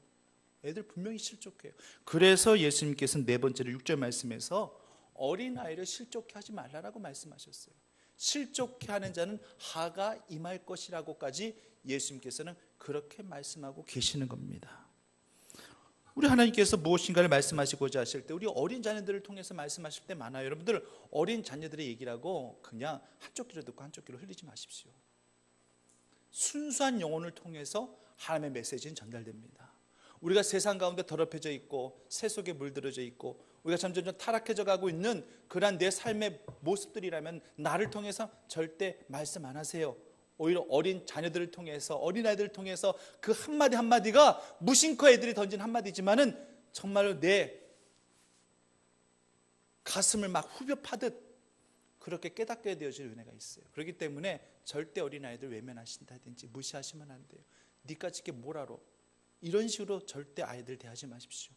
애들 분명히 실족해요. 그래서 예수님께서 네 번째로 6절 말씀에서 어린아이를 실족해 하지 말라라고 말씀하셨어요. 실족해 하는 자는 하가 임할 것이라고까지 예수님께서는 그렇게 말씀하고 계시는 겁니다. 우리 하나님께서 무엇인가를 말씀하시고자 하실 때 우리 어린 자녀들을 통해서 말씀하실 때 많아요. 여러분들 어린 자녀들의 얘기라고 그냥 한쪽 귀로 듣고 한쪽 귀로 흘리지 마십시오. 순수한 영혼을 통해서 하나님의 메시지는 전달됩니다. 우리가 세상 가운데 더럽혀져 있고 새 속에 물들어져 있고 우리가 점점 타락해져 가고 있는 그러한 내 삶의 모습들이라면 나를 통해서 절대 말씀 안 하세요. 오히려 어린 자녀들을 통해서 어린아이들을 통해서 그 한마디 한마디가 무심코 애들이 던진 한마디지만은 정말로 내 가슴을 막 후벼 파듯 그렇게 깨닫게 되어질 은혜가 있어요. 그렇기 때문에 절대 어린아이들 외면하신다든지 무시하시면 안 돼요. 니까 지게 뭘 알아? 이런 식으로 절대 아이들 대하지 마십시오.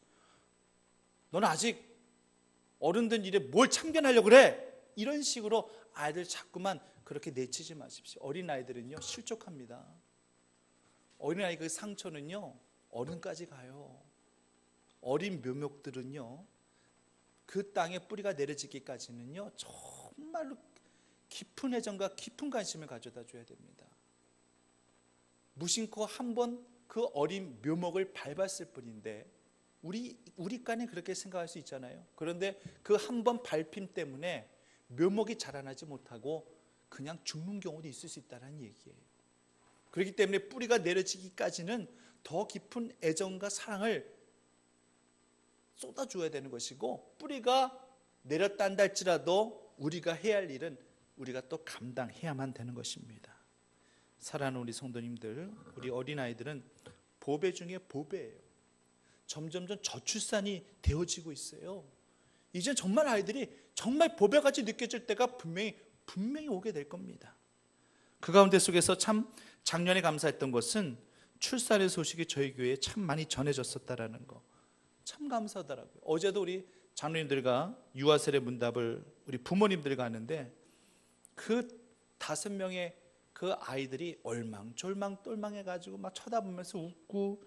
너는 아직 어른들 일에 뭘 참견하려고 그래? 이런 식으로 아이들 자꾸만 그렇게 내치지 마십시오. 어린아이들은요 실족합니다. 어린아이 그 상처는요 어른까지 가요. 어린 묘목들은요 그 땅에 뿌리가 내려지기까지는요 정말로 깊은 애정과 깊은 관심을 가져다 줘야 됩니다. 무심코 한번 그 어린 묘목을 밟았을 뿐인데 우리 깐에 그렇게 생각할 수 있잖아요. 그런데 그 한 번 밟힘 때문에 묘목이 자라나지 못하고 그냥 죽는 경우도 있을 수 있다는 얘기예요. 그렇기 때문에 뿌리가 내려지기까지는 더 깊은 애정과 사랑을 쏟아줘야 되는 것이고, 뿌리가 내렸다 한다 할지라도 우리가 해야 할 일은 우리가 또 감당해야만 되는 것입니다. 사랑하는 우리 성도님들, 우리 어린아이들은 보배 중에 보배예요. 점점점 저출산이 되어지고 있어요. 이제 정말 아이들이 정말 보배같이 느껴질 때가 분명히 오게 될 겁니다. 그 가운데 속에서 참 작년에 감사했던 것은 출산의 소식이 저희 교회에 참 많이 전해졌었다라는 거, 참 감사하더라고요. 어제도 우리 장로님들과 유아세례 문답을 우리 부모님들과 하는데 그 5명의 그 아이들이 얼망졸망 똘망해가지고 막 쳐다보면서 웃고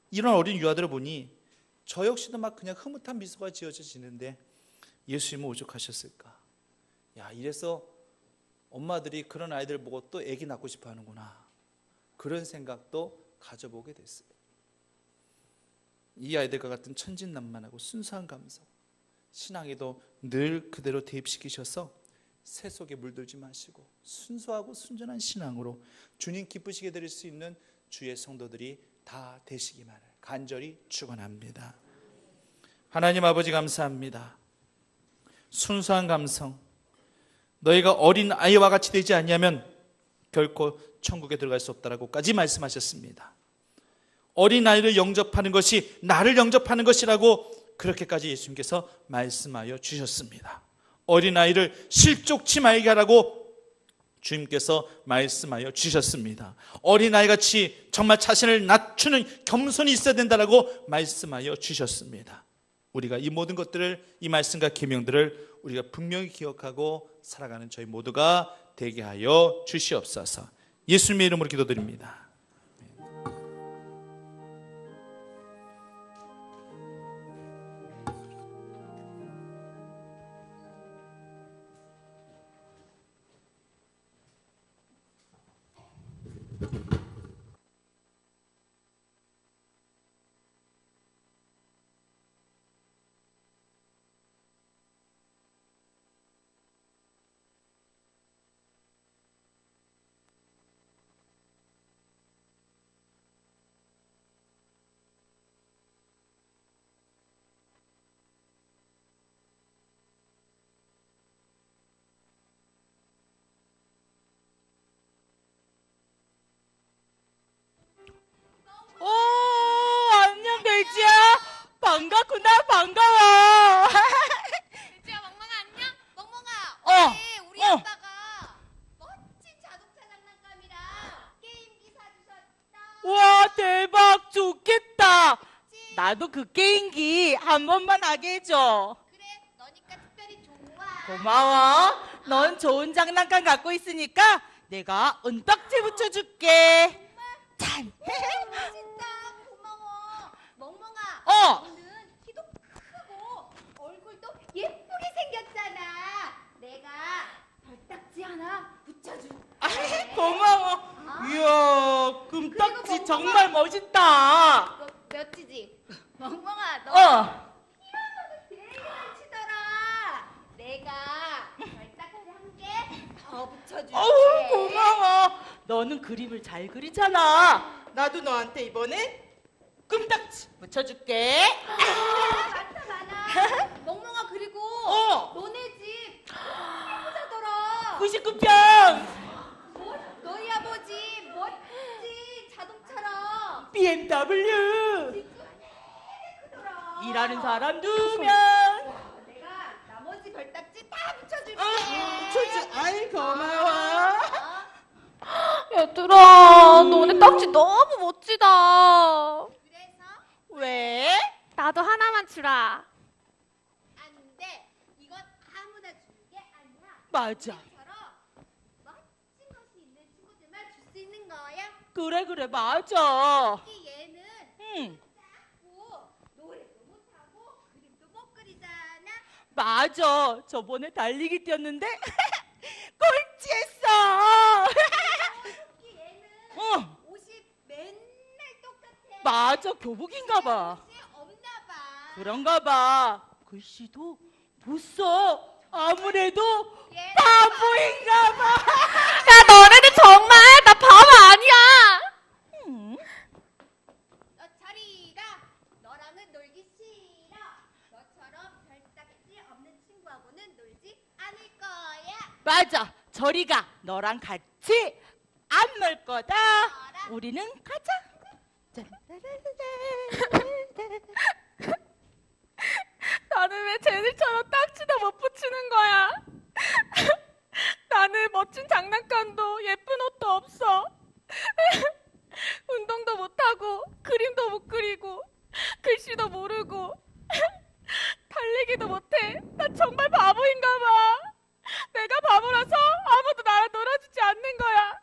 이런 어린 유아들을 보니 저 역시도 막 그냥 흐뭇한 미소가 지어지는데 예수님은 오죽하셨을까. 야, 이래서 엄마들이 그런 아이들 보고 또 애기 낳고 싶어 하는구나, 그런 생각도 가져보게 됐어요. 이 아이들과 같은 천진난만하고 순수한 감성, 신앙에도 늘 그대로 대입시키셔서 새 속에 물들지 마시고 순수하고 순전한 신앙으로 주님 기쁘시게 드릴 수 있는 주의 성도들이 다 되시기만을 간절히 축원합니다. 하나님 아버지 감사합니다. 순수한 감성, 너희가 어린 아이와 같이 되지 않냐면 결코 천국에 들어갈 수 없다라고까지 말씀하셨습니다. 어린 아이를 영접하는 것이 나를 영접하는 것이라고 그렇게까지 예수님께서 말씀하여 주셨습니다. 어린 아이를 실족치 말게 하라고 주님께서 말씀하여 주셨습니다. 어린아이같이 정말 자신을 낮추는 겸손이 있어야 된다라고 말씀하여 주셨습니다. 우리가 이 모든 것들을, 이 말씀과 계명들을 우리가 분명히 기억하고 살아가는 저희 모두가 되게 하여 주시옵소서. 예수님의 이름으로 기도드립니다. 오, 안녕 돼지야. 반갑구나. 반가워. 돼지야, 멍멍아 안녕? 멍멍아, 어, 어제 우리 어. 아빠가 멋진 자동차 장난감이랑 게임기 사주셨다. 우와, 대박. 좋겠다. 나도 그 게임기 한 번만 하게 해줘. 그래, 너니까 특별히 좋아. 고마워. 넌 좋은 장난감 갖고 있으니까 내가 은딱지 붙여줄게. 짠. 멋있다. 고마워. 멍멍아, 어. 너는 키도 크고 얼굴도 예쁘게 생겼잖아. 내가 별딱지 하나 붙여줄게. 고마워. 이야, 그리고 금딱지 멍멍아. 정말 멋있다. 너 몇지지? 멍멍아, 너 어. 피아노도 되게 잘 치더라. 내가 별딱지 한 개 더 붙여줄게. 어우, 고마워. 너는 그림을 잘 그리잖아. 나도 너한테 이번엔 금딱지 붙여줄게. 많다 많아. 멍멍아, 그리고 어. 너네 집 예쁘다더라. 99평 너희 아버지 멋진 자동차랑 BMW. 집 되게 크더라. 일하는 사람 2명. 내가 나머지 별딱지 다 붙여줄게. 초지, 아이 고마워. 얘들아, 너네 딱지 너무 멋지다. 그래서 왜? 나도 하나만 주라. 안 돼. 이건 아무나 주는 게 아니야. 맞아. 우리처럼 멋진 것이 있는 친구들만 줄 수 있는 거야. 그래, 맞아. 특히 얘는 응, 작고 노래도 못하고 그림도 못 그리잖아. 맞아. 저번에 달리기 뛰었는데 꼴찌했어. 특히 얘는 어, 옷이 맨날 똑같아. 맞아. 교복인가 봐. 옷이 없나 봐. 그런가 봐. 글씨도 못 써. 아무래도 얘는 바보인가 봐. 야, 너네들 정말 나 바보 아니야. 너 저리가. 너랑은 놀기 싫어. 너처럼 별딱지 없는 친구하고는 놀지 않을 거야. 맞아. 저리 가. 너랑 같이 안 놀 거다. 우리는 가자. 나는 왜 쟤들처럼 딱지도 못 붙이는 거야? 나는 멋진 장난감도 예쁜 옷도 없어. 운동도 못하고 그림도 못 그리고 글씨도 모르고 달리기도 못해. 나 정말 바보인가 봐. 내가 바보라서 아무도 나랑 놀아주지 않는 거야.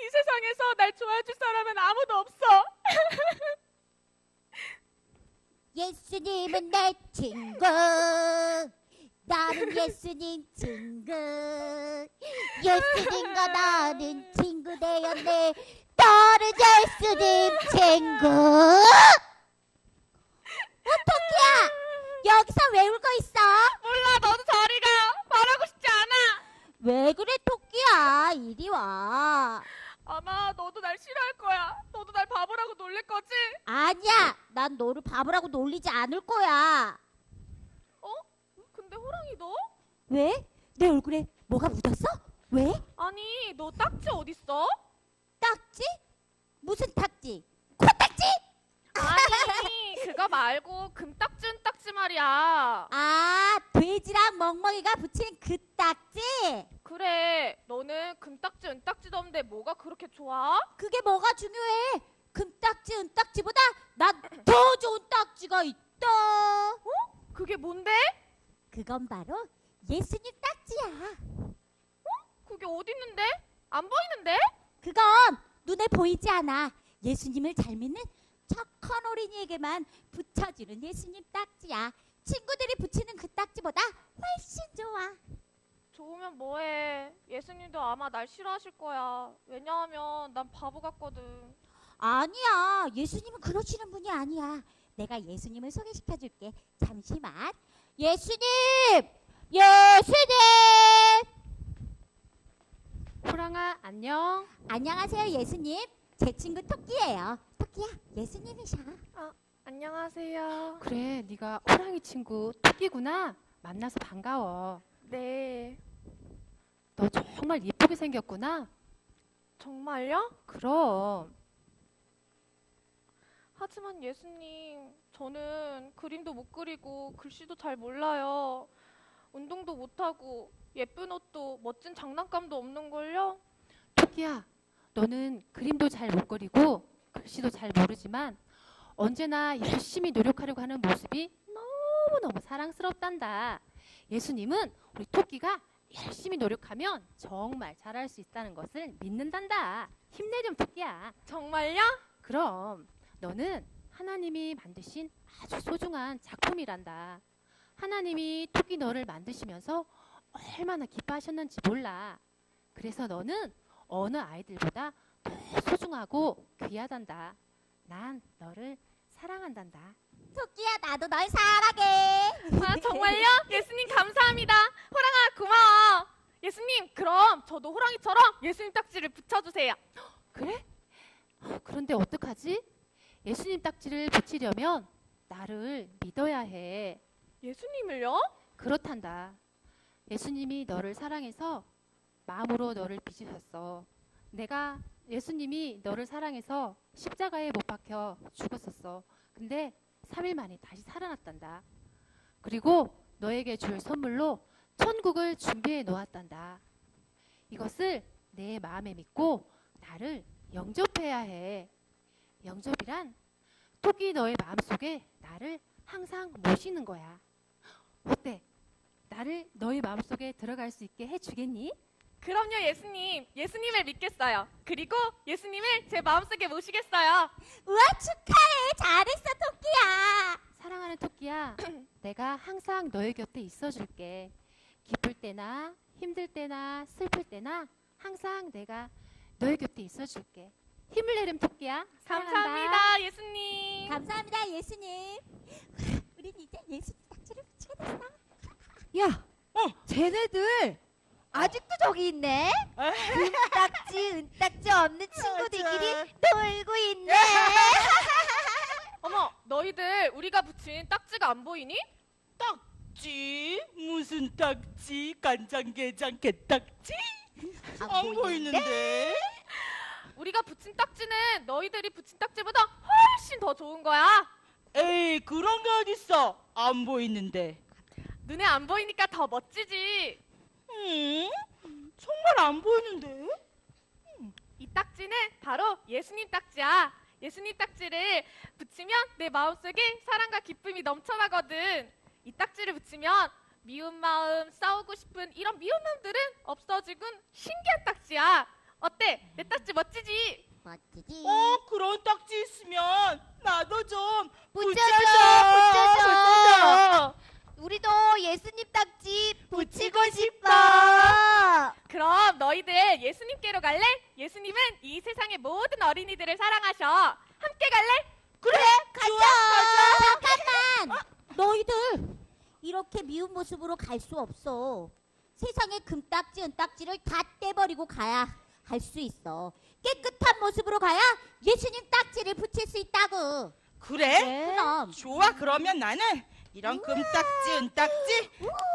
이 세상에서 날 좋아해줄 사람은 아무도 없어. 예수님은 내 친구, 나는 예수님 친구. 예수님과 나는 친구 되었네. 너는 예수님 친구. 토끼야, 여기서 왜 울고 있어? 몰라, 너도 저리 가. 말하고 싶지 않아. 왜 그래 토끼야, 이리 와. 아마 너도 날 싫어할 거야. 너도 날 바보라고 놀릴 거지? 아니야, 난 너를 바보라고 놀리지 않을 거야. 근데 호랑이 너? 왜? 내 얼굴에 뭐가 묻었어? 왜? 아니, 너 딱지 어딨어? 딱지? 무슨 딱지? 코딱지? 아니, 그거 말고 금딱지 은딱지 말이야. 아, 돼지랑 멍멍이가 붙인 그 딱지? 그래, 너는 금딱지 은딱지도 없는데 뭐가 그렇게 좋아? 그게 뭐가 중요해? 금딱지 은딱지보다 난 더 좋은 딱지가 있다. 그게 뭔데? 그건 바로 예수님 딱지야. 그게 어디 있는데? 안 보이는데? 그건 눈에 보이지 않아. 예수님을 잘 믿는 착한 어린이에게만 붙여주는 예수님 딱지야. 친구들이 붙이는 그 딱지보다 훨씬 좋아. 좋으면 뭐해. 예수님도 아마 날 싫어하실 거야. 왜냐하면 난 바보 같거든. 아니야, 예수님은 그러시는 분이 아니야. 내가 예수님을 소개시켜줄게. 잠시만. 예수님! 예수님! 호랑아 안녕. 안녕하세요, 예수님. 제 친구 토끼예요. 토끼야, 예수님이셔. 안녕하세요. 그래 네가 호랑이 친구 토끼구나. 만나서 반가워. 네, 너 정말 예쁘게 생겼구나. 정말요? 그럼 하지만 예수님, 저는 그림도 못 그리고 글씨도 잘 몰라요. 운동도 못하고 예쁜 옷도 멋진 장난감도 없는걸요? 토끼야, 너는 그림도 잘 못 그리고 글씨도 잘 모르지만 언제나 열심히 노력하려고 하는 모습이 너무너무 사랑스럽단다. 예수님은 우리 토끼가 열심히 노력하면 정말 잘할 수 있다는 것을 믿는단다. 힘내렴 토끼야. 정말요? 그럼 너는 하나님이 만드신 아주 소중한 작품이란다. 하나님이 토끼 너를 만드시면서 얼마나 기뻐하셨는지 몰라. 그래서 너는 어느 아이들보다 더 소중하고 귀하단다. 난 너를 사랑한단다. 토끼야, 나도 널 사랑해. 아, 정말요? 예수님 감사합니다. 호랑아 고마워. 예수님, 그럼 저도 호랑이처럼 예수님 딱지를 붙여주세요. 그래? 그런데 어떡하지? 예수님 딱지를 붙이려면 나를 믿어야 해. 예수님을요? 그렇단다. 예수님이 너를 사랑해서 마음으로 너를 빚으셨어. 내가 예수님이 너를 사랑해서 십자가에 못 박혀 죽었었어. 근데 3일 만에 다시 살아났단다. 그리고 너에게 줄 선물로 천국을 준비해 놓았단다. 이것을 내 마음에 믿고 나를 영접해야 해. 영접이란 토끼 너의 마음속에 나를 항상 모시는 거야. 어때? 나를 너의 마음속에 들어갈 수 있게 해주겠니? 그럼요, 예수님. 예수님을 믿겠어요. 그리고 예수님을 제 마음속에 모시겠어요. 우와, 축하해. 잘했어, 토끼야. 사랑하는 토끼야, 내가 항상 너의 곁에 있어줄게. 기쁠 때나 힘들 때나 슬플 때나 항상 내가 너의 곁에 있어줄게. 힘을 내렴 토끼야. 사랑한다. 감사합니다, 예수님. 감사합니다, 예수님. 우린 이제 예수님 딱지를 붙이게 됐어. 야, 쟤네들 아직도 저기 있네. 금딱지, 은딱지 없는 친구들끼리 놀고 있네. 어머, 너희들 우리가 붙인 딱지가 안 보이니? 딱지? 무슨 딱지? 간장게장 게딱지? 안 안 보이는데? 우리가 붙인 딱지는 너희들이 붙인 딱지보다 훨씬 더 좋은 거야. 에이, 그런 게 어딨어? 안 보이는데. 눈에 안 보이니까 더 멋지지. 정말 안 보이는데? 이 딱지는 바로 예수님 딱지야. 예수님 딱지를 붙이면 내 마음속에 사랑과 기쁨이 넘쳐나거든. 이 딱지를 붙이면 미운 마음, 싸우고 싶은 이런 미운 마음들은 없어지군 신기한 딱지야. 어때? 내 딱지 멋지지? 멋지지? 그런 딱지 있으면 나도 좀 붙여줘. 우리도 예수님 딱지 붙이고 싶어. 그럼 너희들 예수님께로 갈래? 예수님은 이 세상의 모든 어린이들을 사랑하셔. 함께 갈래? 그래, 가자. 잠깐만. 너희들 이렇게 미운 모습으로 갈 수 없어. 세상의 금딱지, 은딱지를 다 떼버리고 가야 할 수 있어. 깨끗한 모습으로 가야 예수님 딱지를 붙일 수 있다고. 그래? 그럼. 좋아, 그러면 나는 이런 금딱지, 은딱지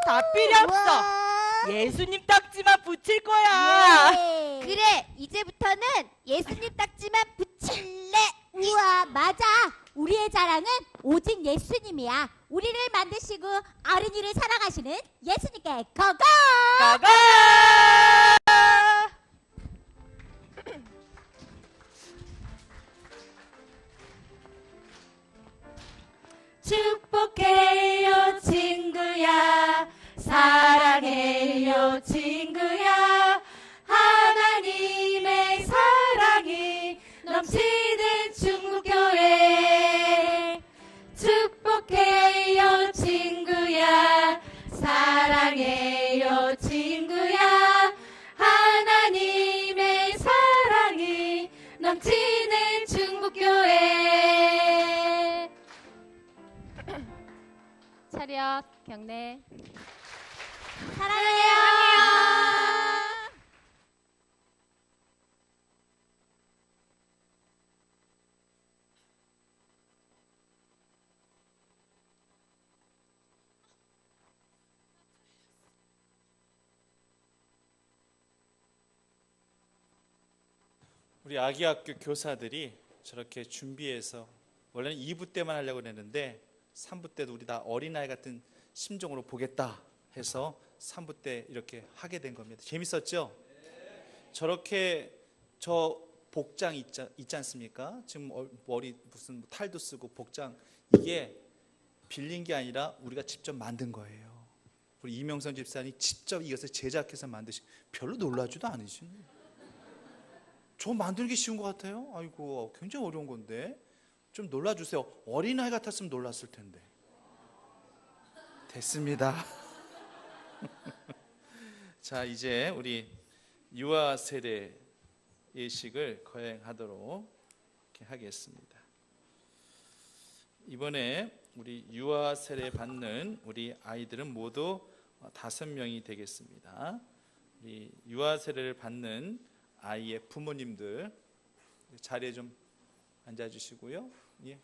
다 필요 없어. 예수님 딱지만 붙일 거야. 예. 그래, 이제부터는 예수님 딱지만 붙일래. 우와, 맞아. 우리의 자랑은 오직 예수님이야. 우리를 만드시고 어린이를 사랑하시는 예수님께 고고! 가가! 축복해요 친구야, 사랑해요 친구야, 하나님의 사랑이 넘치는 중국교회. 축복해요 친구야, 사랑해요 친구야, 하나님의 사랑이 넘치는 중국교회. 차렷 경례. 사랑해요. 우리 아기학교 교사들이 저렇게 준비해서 원래는 2부 때만 하려고 했는데 3부 때도 우리 다 어린아이 같은 심정으로 보겠다 해서 3부 때 이렇게 하게 된 겁니다. 재밌었죠? 저렇게 저 복장 있지 않습니까? 지금 머리 무슨 탈도 쓰고 복장, 이게 빌린 게 아니라 우리가 직접 만든 거예요. 우리 이명선 집사님이 직접 이것을 제작해서 만드신, 별로 놀라지도 않으시네요. 저 만들기 쉬운 것 같아요. 아이고, 굉장히 어려운 건데 좀 놀라주세요. 어린아이 같았으면 놀랐을 텐데. 됐습니다. 자, 이제 우리 유아 세례 예식을 거행하도록 이렇게 하겠습니다. 이번에 우리 유아 세례 받는 우리 아이들은 모두 5명이 되겠습니다. 우리 유아 세례를 받는 아이의 부모님들 자리에 좀 앉아주시고요. 예,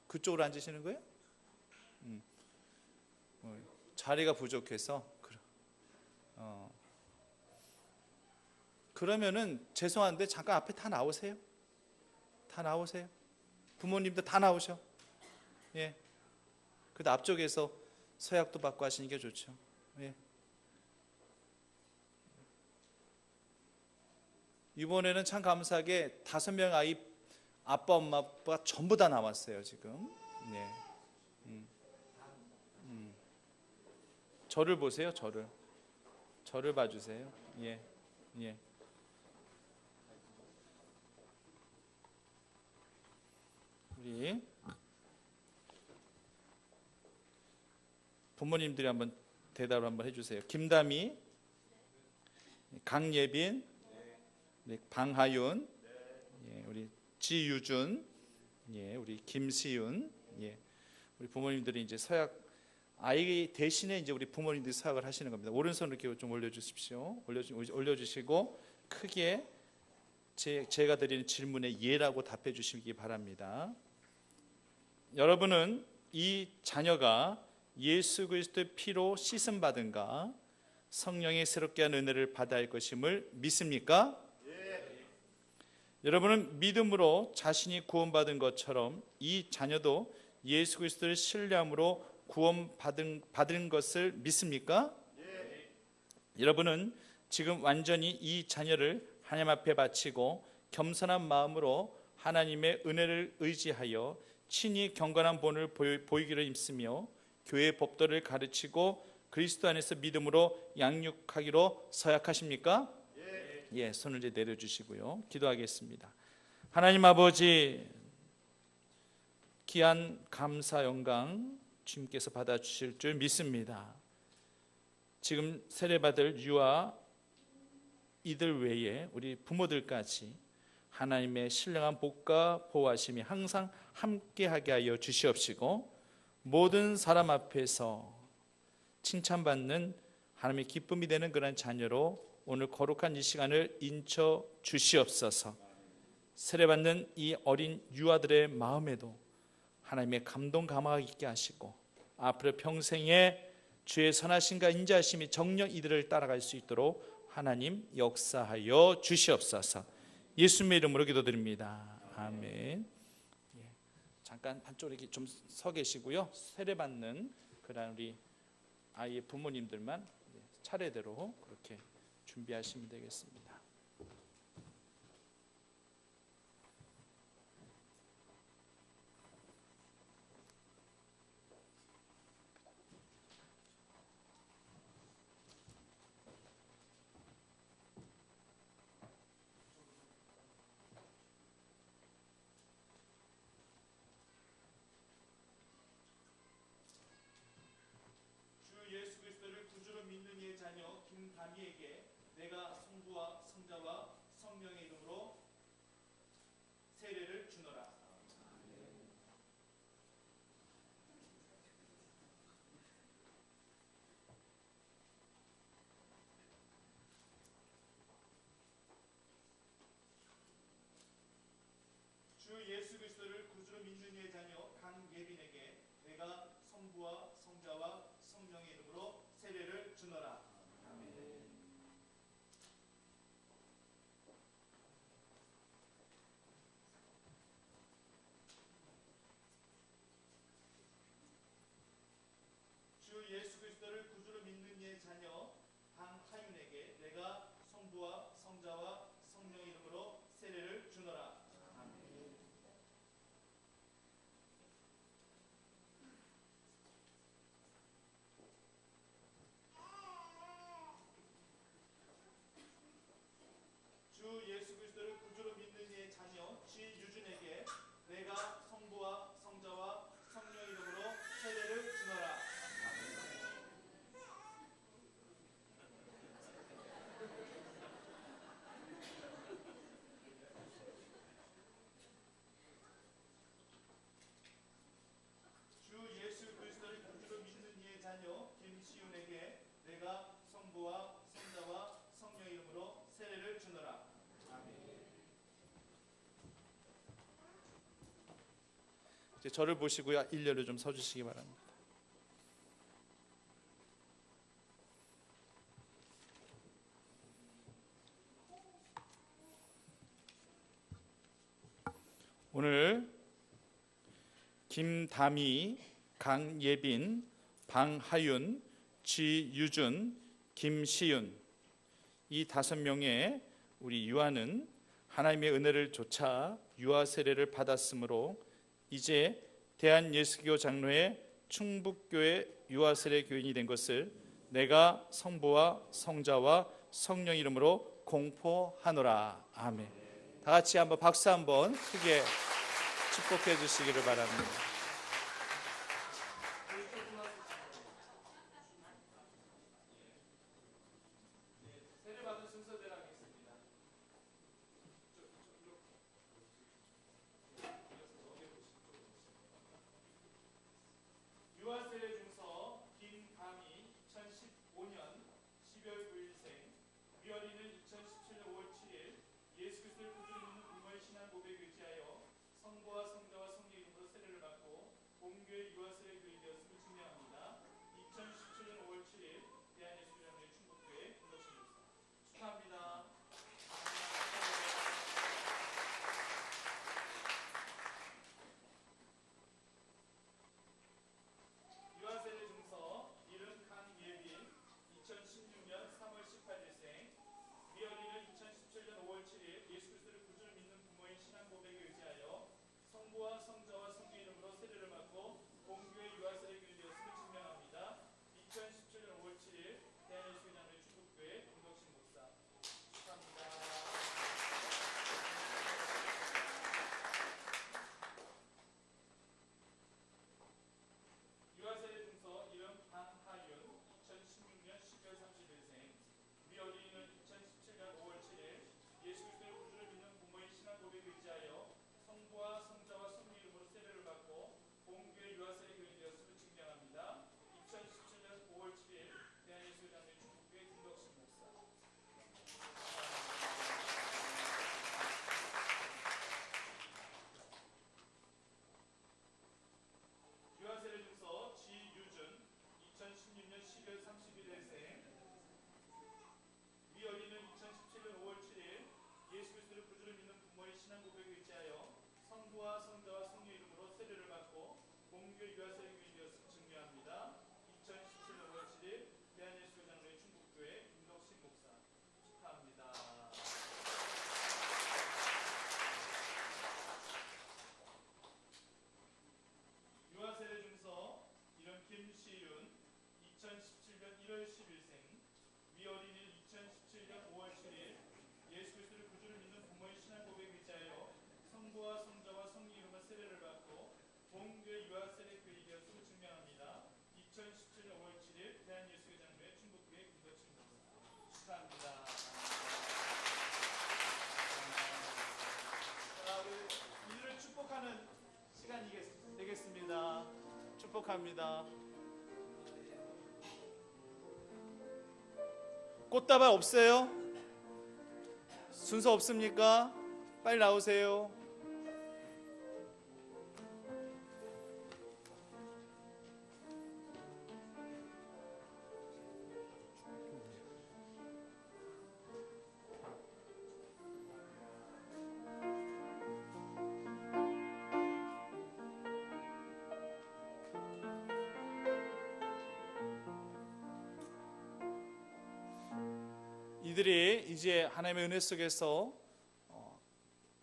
그쪽으로 앉으시는 거예요? 자리가 부족해서 그러면은 죄송한데 잠깐 앞에 다 나오세요. 다 나오세요. 부모님들 다 나오셔. 예. 그래도 앞쪽에서 서약도 받고 하시는 게 좋죠. 예. 이번에는 참 감사하게 5명 아이 아빠 엄마가 전부 다 나왔어요 지금. 네. 저를 보세요. 저를 봐주세요. 예. 우리 부모님들이 한번 대답을 한번 해주세요. 김다미, 강예빈, 방하윤, 우리 지유준, 우리 김시윤, 우리 부모님들이 이제 서약 아이 대신에 이제 우리 부모님들이 서약을 하시는 겁니다. 오른손 이렇게 좀 올려주십시오. 올려주시고 크게 제가 드리는 질문에 예라고 답해 주시기 바랍니다. 여러분은 이 자녀가 예수 그리스도의 피로 씻음 받은가 성령의 새롭게 한 은혜를 받아야 할 것임을 믿습니까? 여러분은 믿음으로 자신이 구원받은 것처럼 이 자녀도 예수 그리스도를 신뢰함으로 구원받은 것을 믿습니까? 여러분은 지금 완전히 이 자녀를 하나님 앞에 바치고 겸손한 마음으로 하나님의 은혜를 의지하여 친히 경건한 본을 보이기를 힘쓰며 교회의 법도를 가르치고 그리스도 안에서 믿음으로 양육하기로 서약하십니까? 예, 손을 이제 내려주시고요. 기도하겠습니다. 하나님 아버지, 귀한 감사 영광 주님께서 받아주실 줄 믿습니다. 지금 세례받을 유아 이들 외에 우리 부모들까지 하나님의 신령한 복과 보호하심이 항상 함께하게 하여 주시옵시고 모든 사람 앞에서 칭찬받는 하나님의 기쁨이 되는 그런 자녀로 오늘 거룩한 이 시간을 인쳐 주시옵소서. 세례받는 이 어린 유아들의 마음에도 하나님의 감동 감화가 있게 하시고 앞으로 평생에 주의 선하심과 인자하심이 정녕 이들을 따라갈 수 있도록 하나님 역사하여 주시옵소서. 예수님의 이름으로 기도드립니다. 아멘. 잠깐 한쪽에 좀 서 계시고요. 세례받는 그런 우리 아이의 부모님들만 차례대로 그렇게 준비하시면 되겠습니다. 예수 그리스도를 구주로 믿는 이의 자녀 김다미에게 내가 성부와 성자와 성령의 이름으로 세례를 주노라. 주 예수 그리스도를 구주로 믿는 이의 자녀 강예빈에게 내가 성부와 성자와 성령의 이름으로 세례를 주노라. 아멘. 주 예수 그리스도를 구주로 믿는 이의 자녀 방하윤에게 내가 성부와 성자와 성령의 이름으로 세례를 주노라. 아멘. 주 예수 그리스도를 구주로 믿는 이의 자녀 지유준에게 내가 성부와 성자와 성령의 이름으로 세례를 주노라. 주 예수 그리스도를 구주로 믿는 이의 자녀 김시윤에게 내가 성부와 성자와 성령의 이름으로 세례를 주노라. 이제 저를 보시고요. 일렬로 좀 서주시기 바랍니다. 오늘 김다미, 강예빈, 방하윤, 지유준, 김시윤 이 5명의 우리 유아는 하나님의 은혜를 좇아 유아 세례를 받았으므로 이제 대한예수교 장로회 충북교회 유아 세례 교인이 된 것을 내가 성부와 성자와 성령 이름으로 공포하노라. 아멘. 다 같이 한번 박수 한번 크게 축복해 주시기를 바랍니다. 세례받은 순서대로 하겠습니다. 유아 세례 중서 김감희 2015년 12월 9일생, 위어리는 2017년 5월 7일 예수 그리스도를 구주로 믿는 부모의 신앙 고백에 의지하여 성부와 성자와 성령 이름으로 세례를 받고 본교회 유아 세례 교인이 되었음을 증명합니다. 2017년 5월 7일 대한예수교장로회 충북교회 공덕신입니다. 축하합니다. 유아 세례 중서 이름 강예빈 2016년 3월 18일생, 위어리는 2017년 5월 7일 예수 그리스도를 구주로 믿는 부모의 신앙 고백에 의지하여 성부와 성자와 성령 이름으로 세례를 받고 본교회 유아 세례 교인이 되었음을 증명합니다. 2017년 5월 7일 대한예수교장로회 충북교회 공덕신 목사. 축하합니다. 유아 세례 중서 이름 방하윤 2016년 12월 31일생, 위어리는 2017년 5월 7일 예수 그리스도를 구주로 믿는 부모의 신앙 고백에 의지하여 성부와 성자와 성령 이름으로 세례를 받고 본교회 유아 세례 교인이 되었음을 증명합니다. 2017년 5월 7일 대한예수교장로회 충북교회 김덕신 목사. 유아 세례 중서 지유준 2016년 12월 31일생, 위어리는 2017년 5월 7일 예수 그리스도를 구주로 믿는 부모의 신앙 고백에 의지하여 성부와 성자와 성령 이름으로 세례를 받고 본교회 유아 세례 교인이 되었음을 증명합니다. 2017년 5월 7일 대한예수교장로회 충북교회 김덕신 목사. 축하합니다. 유아 세례 중서 이름 김시윤 2017년 1월 10일생, 위어리는 2017년 5월 7일 예수 그리스도를 구주로 믿는 부모의 신앙 고백에 의지하여 성부와 성자와 성령 이름으로 세례를 받고 본교회 유아 세례 교인이 되었음을 증명합니다. 2017년 5월 7일 대한예수교장로회 충북교회 김덕신 목사. 축하합니다. 자, 우리 이들을 축복하는 시간이 되겠습니다. 축복합니다. 꽃다발 없어요? 순서 없습니까? 빨리 나오세요. 이들이 이제 하나님의 은혜 속에서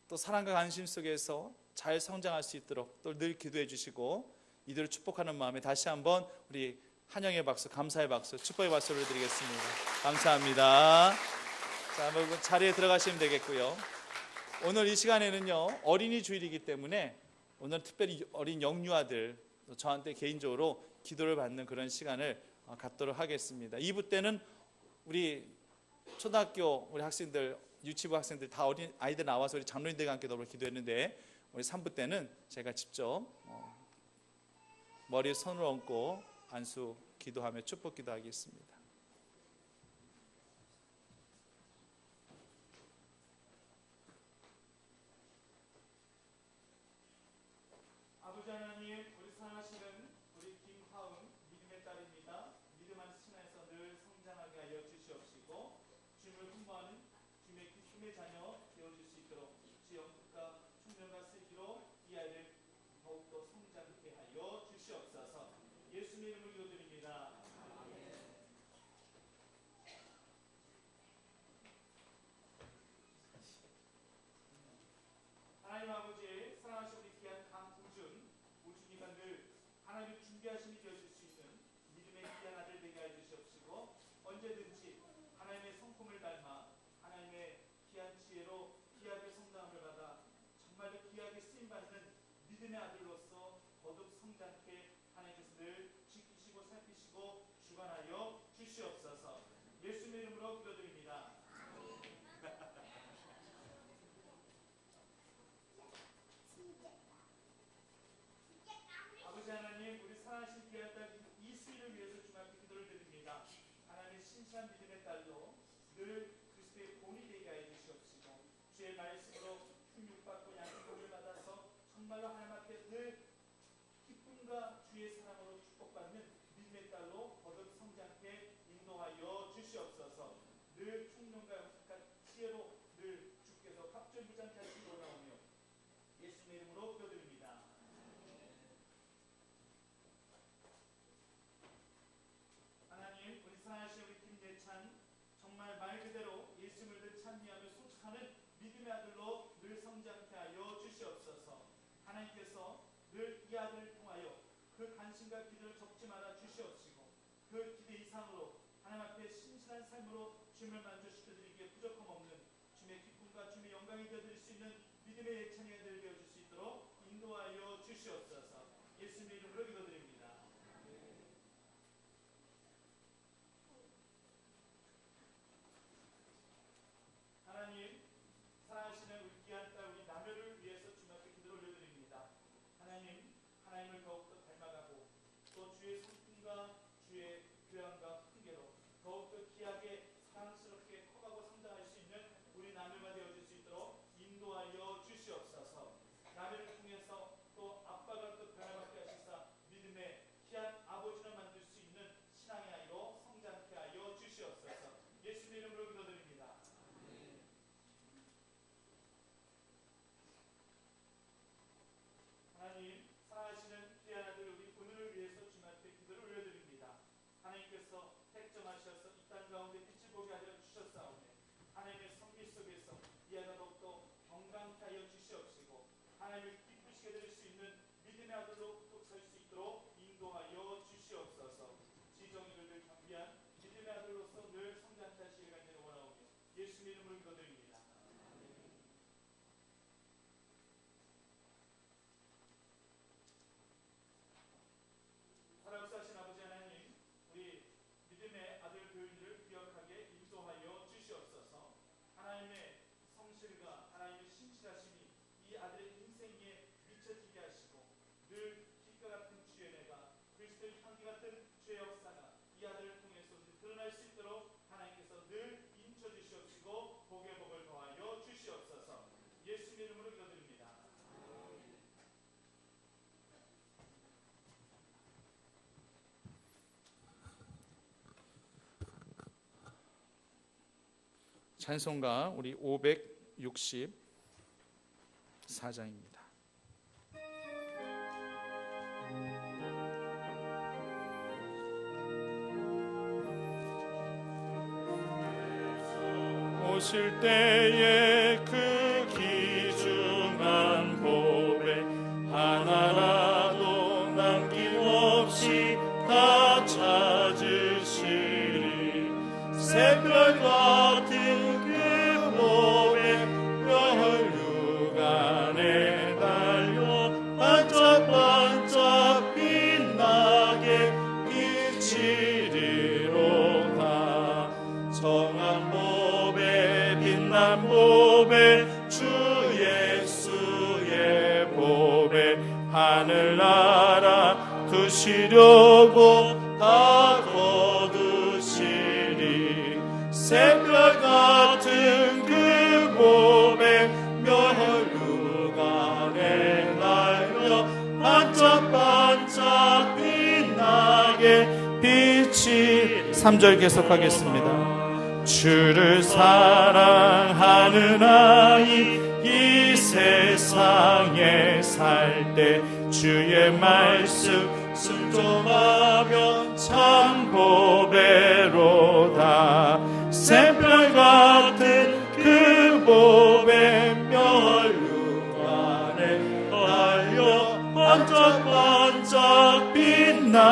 또 사랑과 관심 속에서 잘 성장할 수 있도록 또 늘 기도해 주시고 이들을 축복하는 마음에 다시 한번 우리 환영의 박수, 감사의 박수, 축복의 박수를 드리겠습니다. 감사합니다. 자, 한번 자리에 들어가시면 되겠고요. 오늘 이 시간에는요 어린이 주일이기 때문에 오늘 특별히 어린 영유아들 저한테 개인적으로 기도를 받는 그런 시간을 갖도록 하겠습니다. 2부 때는 우리 초등학교 우리 학생들, 유치부 학생들 다 어린 아이들 나와서 우리 장로님들과 함께 더불어 기도했는데 우리 3부 때는 제가 직접 머리에 손을 얹고 안수 기도하며 축복 기도하겠습니다. 아버지 하나님, 우리 사랑하시는 우리 김하은 믿음의 딸입니다. 믿음 안에서 신앙에서 늘 성장하게 하여 주시옵시고 주님을 훈모하는 주님의 기쁨의 자녀 되어줄 수 있도록 주의 영특과 충전과 슬기로 이 아이를 더욱더 성장케 하여 주시옵소서. 예수님의 이름으로 기도드립니다. 준비하심이 되어질 수 있는 믿음의 귀한 아들 되게 하여 주시옵시고 언제든지 하나님의 성품을 닮아 하나님의 귀한 지혜로 귀하게 성장함을 받아 정말로 귀하게 쓰임받는 믿음의 아들로서 거듭 성장케 하나님께서 늘 지키시고 살피시고 주관하여 주시옵소서. 예수님의 이름으로 기도드립니다. 아버지 하나님, 우리 사랑하신 귀한 딸 이수희를 위해서 주님께 기도를 드립니다. 하나님의 신실한 믿음의 딸로 늘 그리스도의 본이 되게 하여 주시옵시고 주의 말씀으로 훈육받고 양육을 받아서 정말로 하나님 앞에 늘 기쁨과 주의 사랑으로 축복받는 믿음의 딸로 거듭 성장케 인도하여 주시옵소서. 늘 총명과 영특한 지혜로 늘 주께서 갑절부장케 하시기 원하오며 예수님의 이름으로 기도드립니다. 하나님, 우리 사랑하신 우리 김예찬 정말 말 그대로 예수님을 늘 찬미하며 소축하는 믿음의 아들로 늘 성장케 하여 주시옵소서. 하나님께서 늘 이 아들을 통하여 그 간신과 기도를 적지 말아 주시옵시고 그 기대 이상으로 하나님 앞에 신실한 삶으로 주님을 만족시켜드리기에 부족함 없는 주님의 기쁨과 주님의 영광이 되어드릴 수 있는 믿음의 예찬이 되어줄 수 있도록 인도하여 주시옵소서. 예수님의 이름으로 기도드립니다. 하나님, 사랑하시는 우리 귀한 딸 우리 남녀를 위해서 주님 앞에 기도를 올려드립니다. 하나님, 하나님을 더욱더 닮아가고 또 주의 성품과 주의 교양과 풍계로 더욱더 귀하게 사랑스럽게 커가고 성장할 수 있는 우리 남녀가 되어줄 수 있도록 인도하여 주시옵소서. 남녀를 통해서 또 아빠가 또 변화받게 하시사 믿음의 귀한 아버지를 만들 수 있는 신앙의 아이로 성장케 하여 주시옵소서. 예수님의 이름으로 기도드립니다. 하나님, 사랑하시는 귀한 아들 우리 본은을 위해서 주님 앞에 기도를 올려드립니다. 하나님께서 택정하셔서 이 땅 가운데 빛을 보게 하여 주셨사오니 하나님의 섭리 속에서 이 아이가 더욱더 건강케 하여 주시옵시고 하나님을 기쁘시게 드릴 수 있는 믿음의 아들로 꼭 설 수 있도록 인도하여 주시옵소서. 지정이를 늘 경비한 믿음의 아들로서 늘 성장케 하시기를 간절히 원하오며 예수님의 이름으로 기도드립니다. 살아계신 아버지 하나님, 우리 믿음의 아들 교인들을 기억하게 인도하여 주시옵소서. 하나님의 성실과 하나님의 신실하심이 이 아들의 인생에 미쳐지게 하시고 늘 빛과 같은 주의 내가 그리스도의 향기 같은 주의 역사가 이 아들을 통해서 드러날 수 있도록 하나님께서 늘 인쳐주시옵시고 복의 복을 더하여 주시옵소서. 예수님의 이름으로 기도드립니다. 찬송가 우리 564장입니다. 오실 때에 그 귀중한 보배 하나라도 남김없이 다 찾으시리. 새별 같은 그 몸에 혈육 안에 달려 반짝반짝 빛나게 비치리로다. 정한 보배 빛난 보배 주 예수의 보배 하늘나라 두시려고 다 거두시리. 새별 같은 그 몸에 멸육 안에 날려 반짝반짝 빛나게 빛이 3절 계속하겠습니다. 주를 사랑하는 아이 이 세상에 살 때 주의 말씀 순종하면 참 보배로다. 새별 같은 그 보배 멸육 안에 달려 반짝반짝 빛나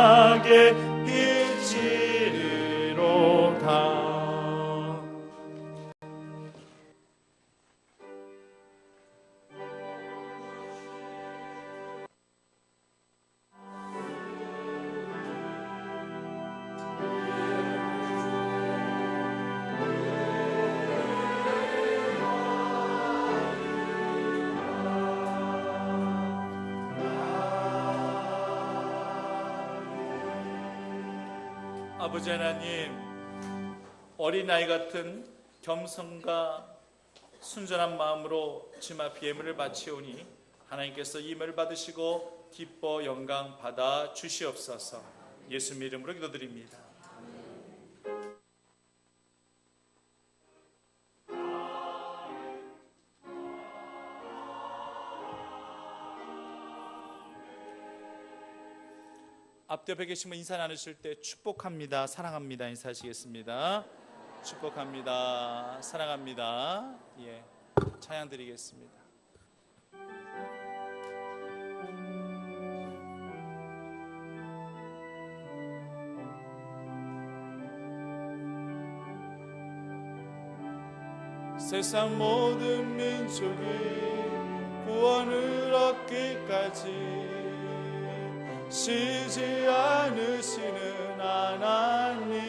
아버지 하나님, 어린아이 같은 겸손과 순전한 마음으로 주님 앞에 예물을 바치오니 하나님께서 이 예물을 받으시고 기뻐 영광 받아 주시옵소서. 예수님 이름으로 기도드립니다. 앞에 옆에 계신 분 인사 나누실 때 축복합니다, 사랑합니다 인사하시겠습니다. 축복합니다, 사랑합니다. 예, 찬양 드리겠습니다. 세상 모든 민족이 구원을 얻기까지 쉬지 않으시는 하나님,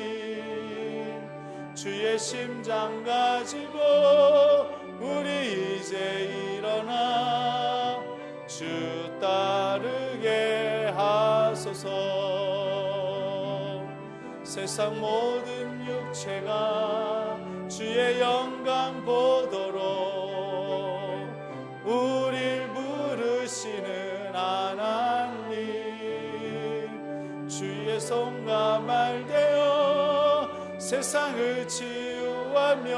주의 심장 가지고 우리 이제 일어나 주 따르게 하소서. 세상 모든 육체가 주의 영광 보도록 우릴 부르시는 하나님, 주의 손과 말되어 세상을 치유하며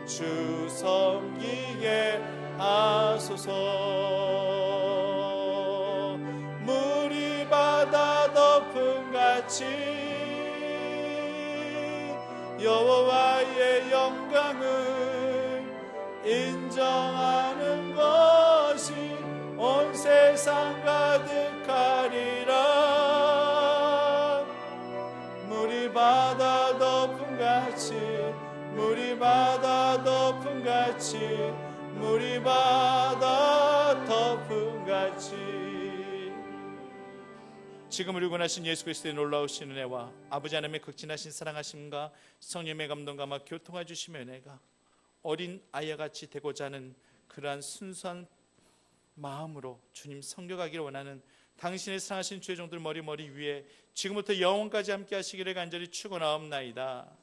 주 섬기게 하소서. 물이 바다 덮음같이 여호와의 영광을 인정하는 것이 온 세상 가득하리라. 물이 바다 덮음같이, 물이 바다 덮음같이, 물이 바다 덮음같이. 지금 우리 구원하신 예수 그리스도의 놀라우신 은혜와 아버지 하나님의 극진하신 사랑하심과 성령의 감동과 막 교통해 주시며 은혜가 어린 아이와 같이 되고자 하는 그러한 순수한 마음으로 주님 섬겨가기를 원하는 당신의 사랑하신 주의 종들 머리 위에 지금부터 영원까지 함께 하시기를 간절히 축원하옵나이다.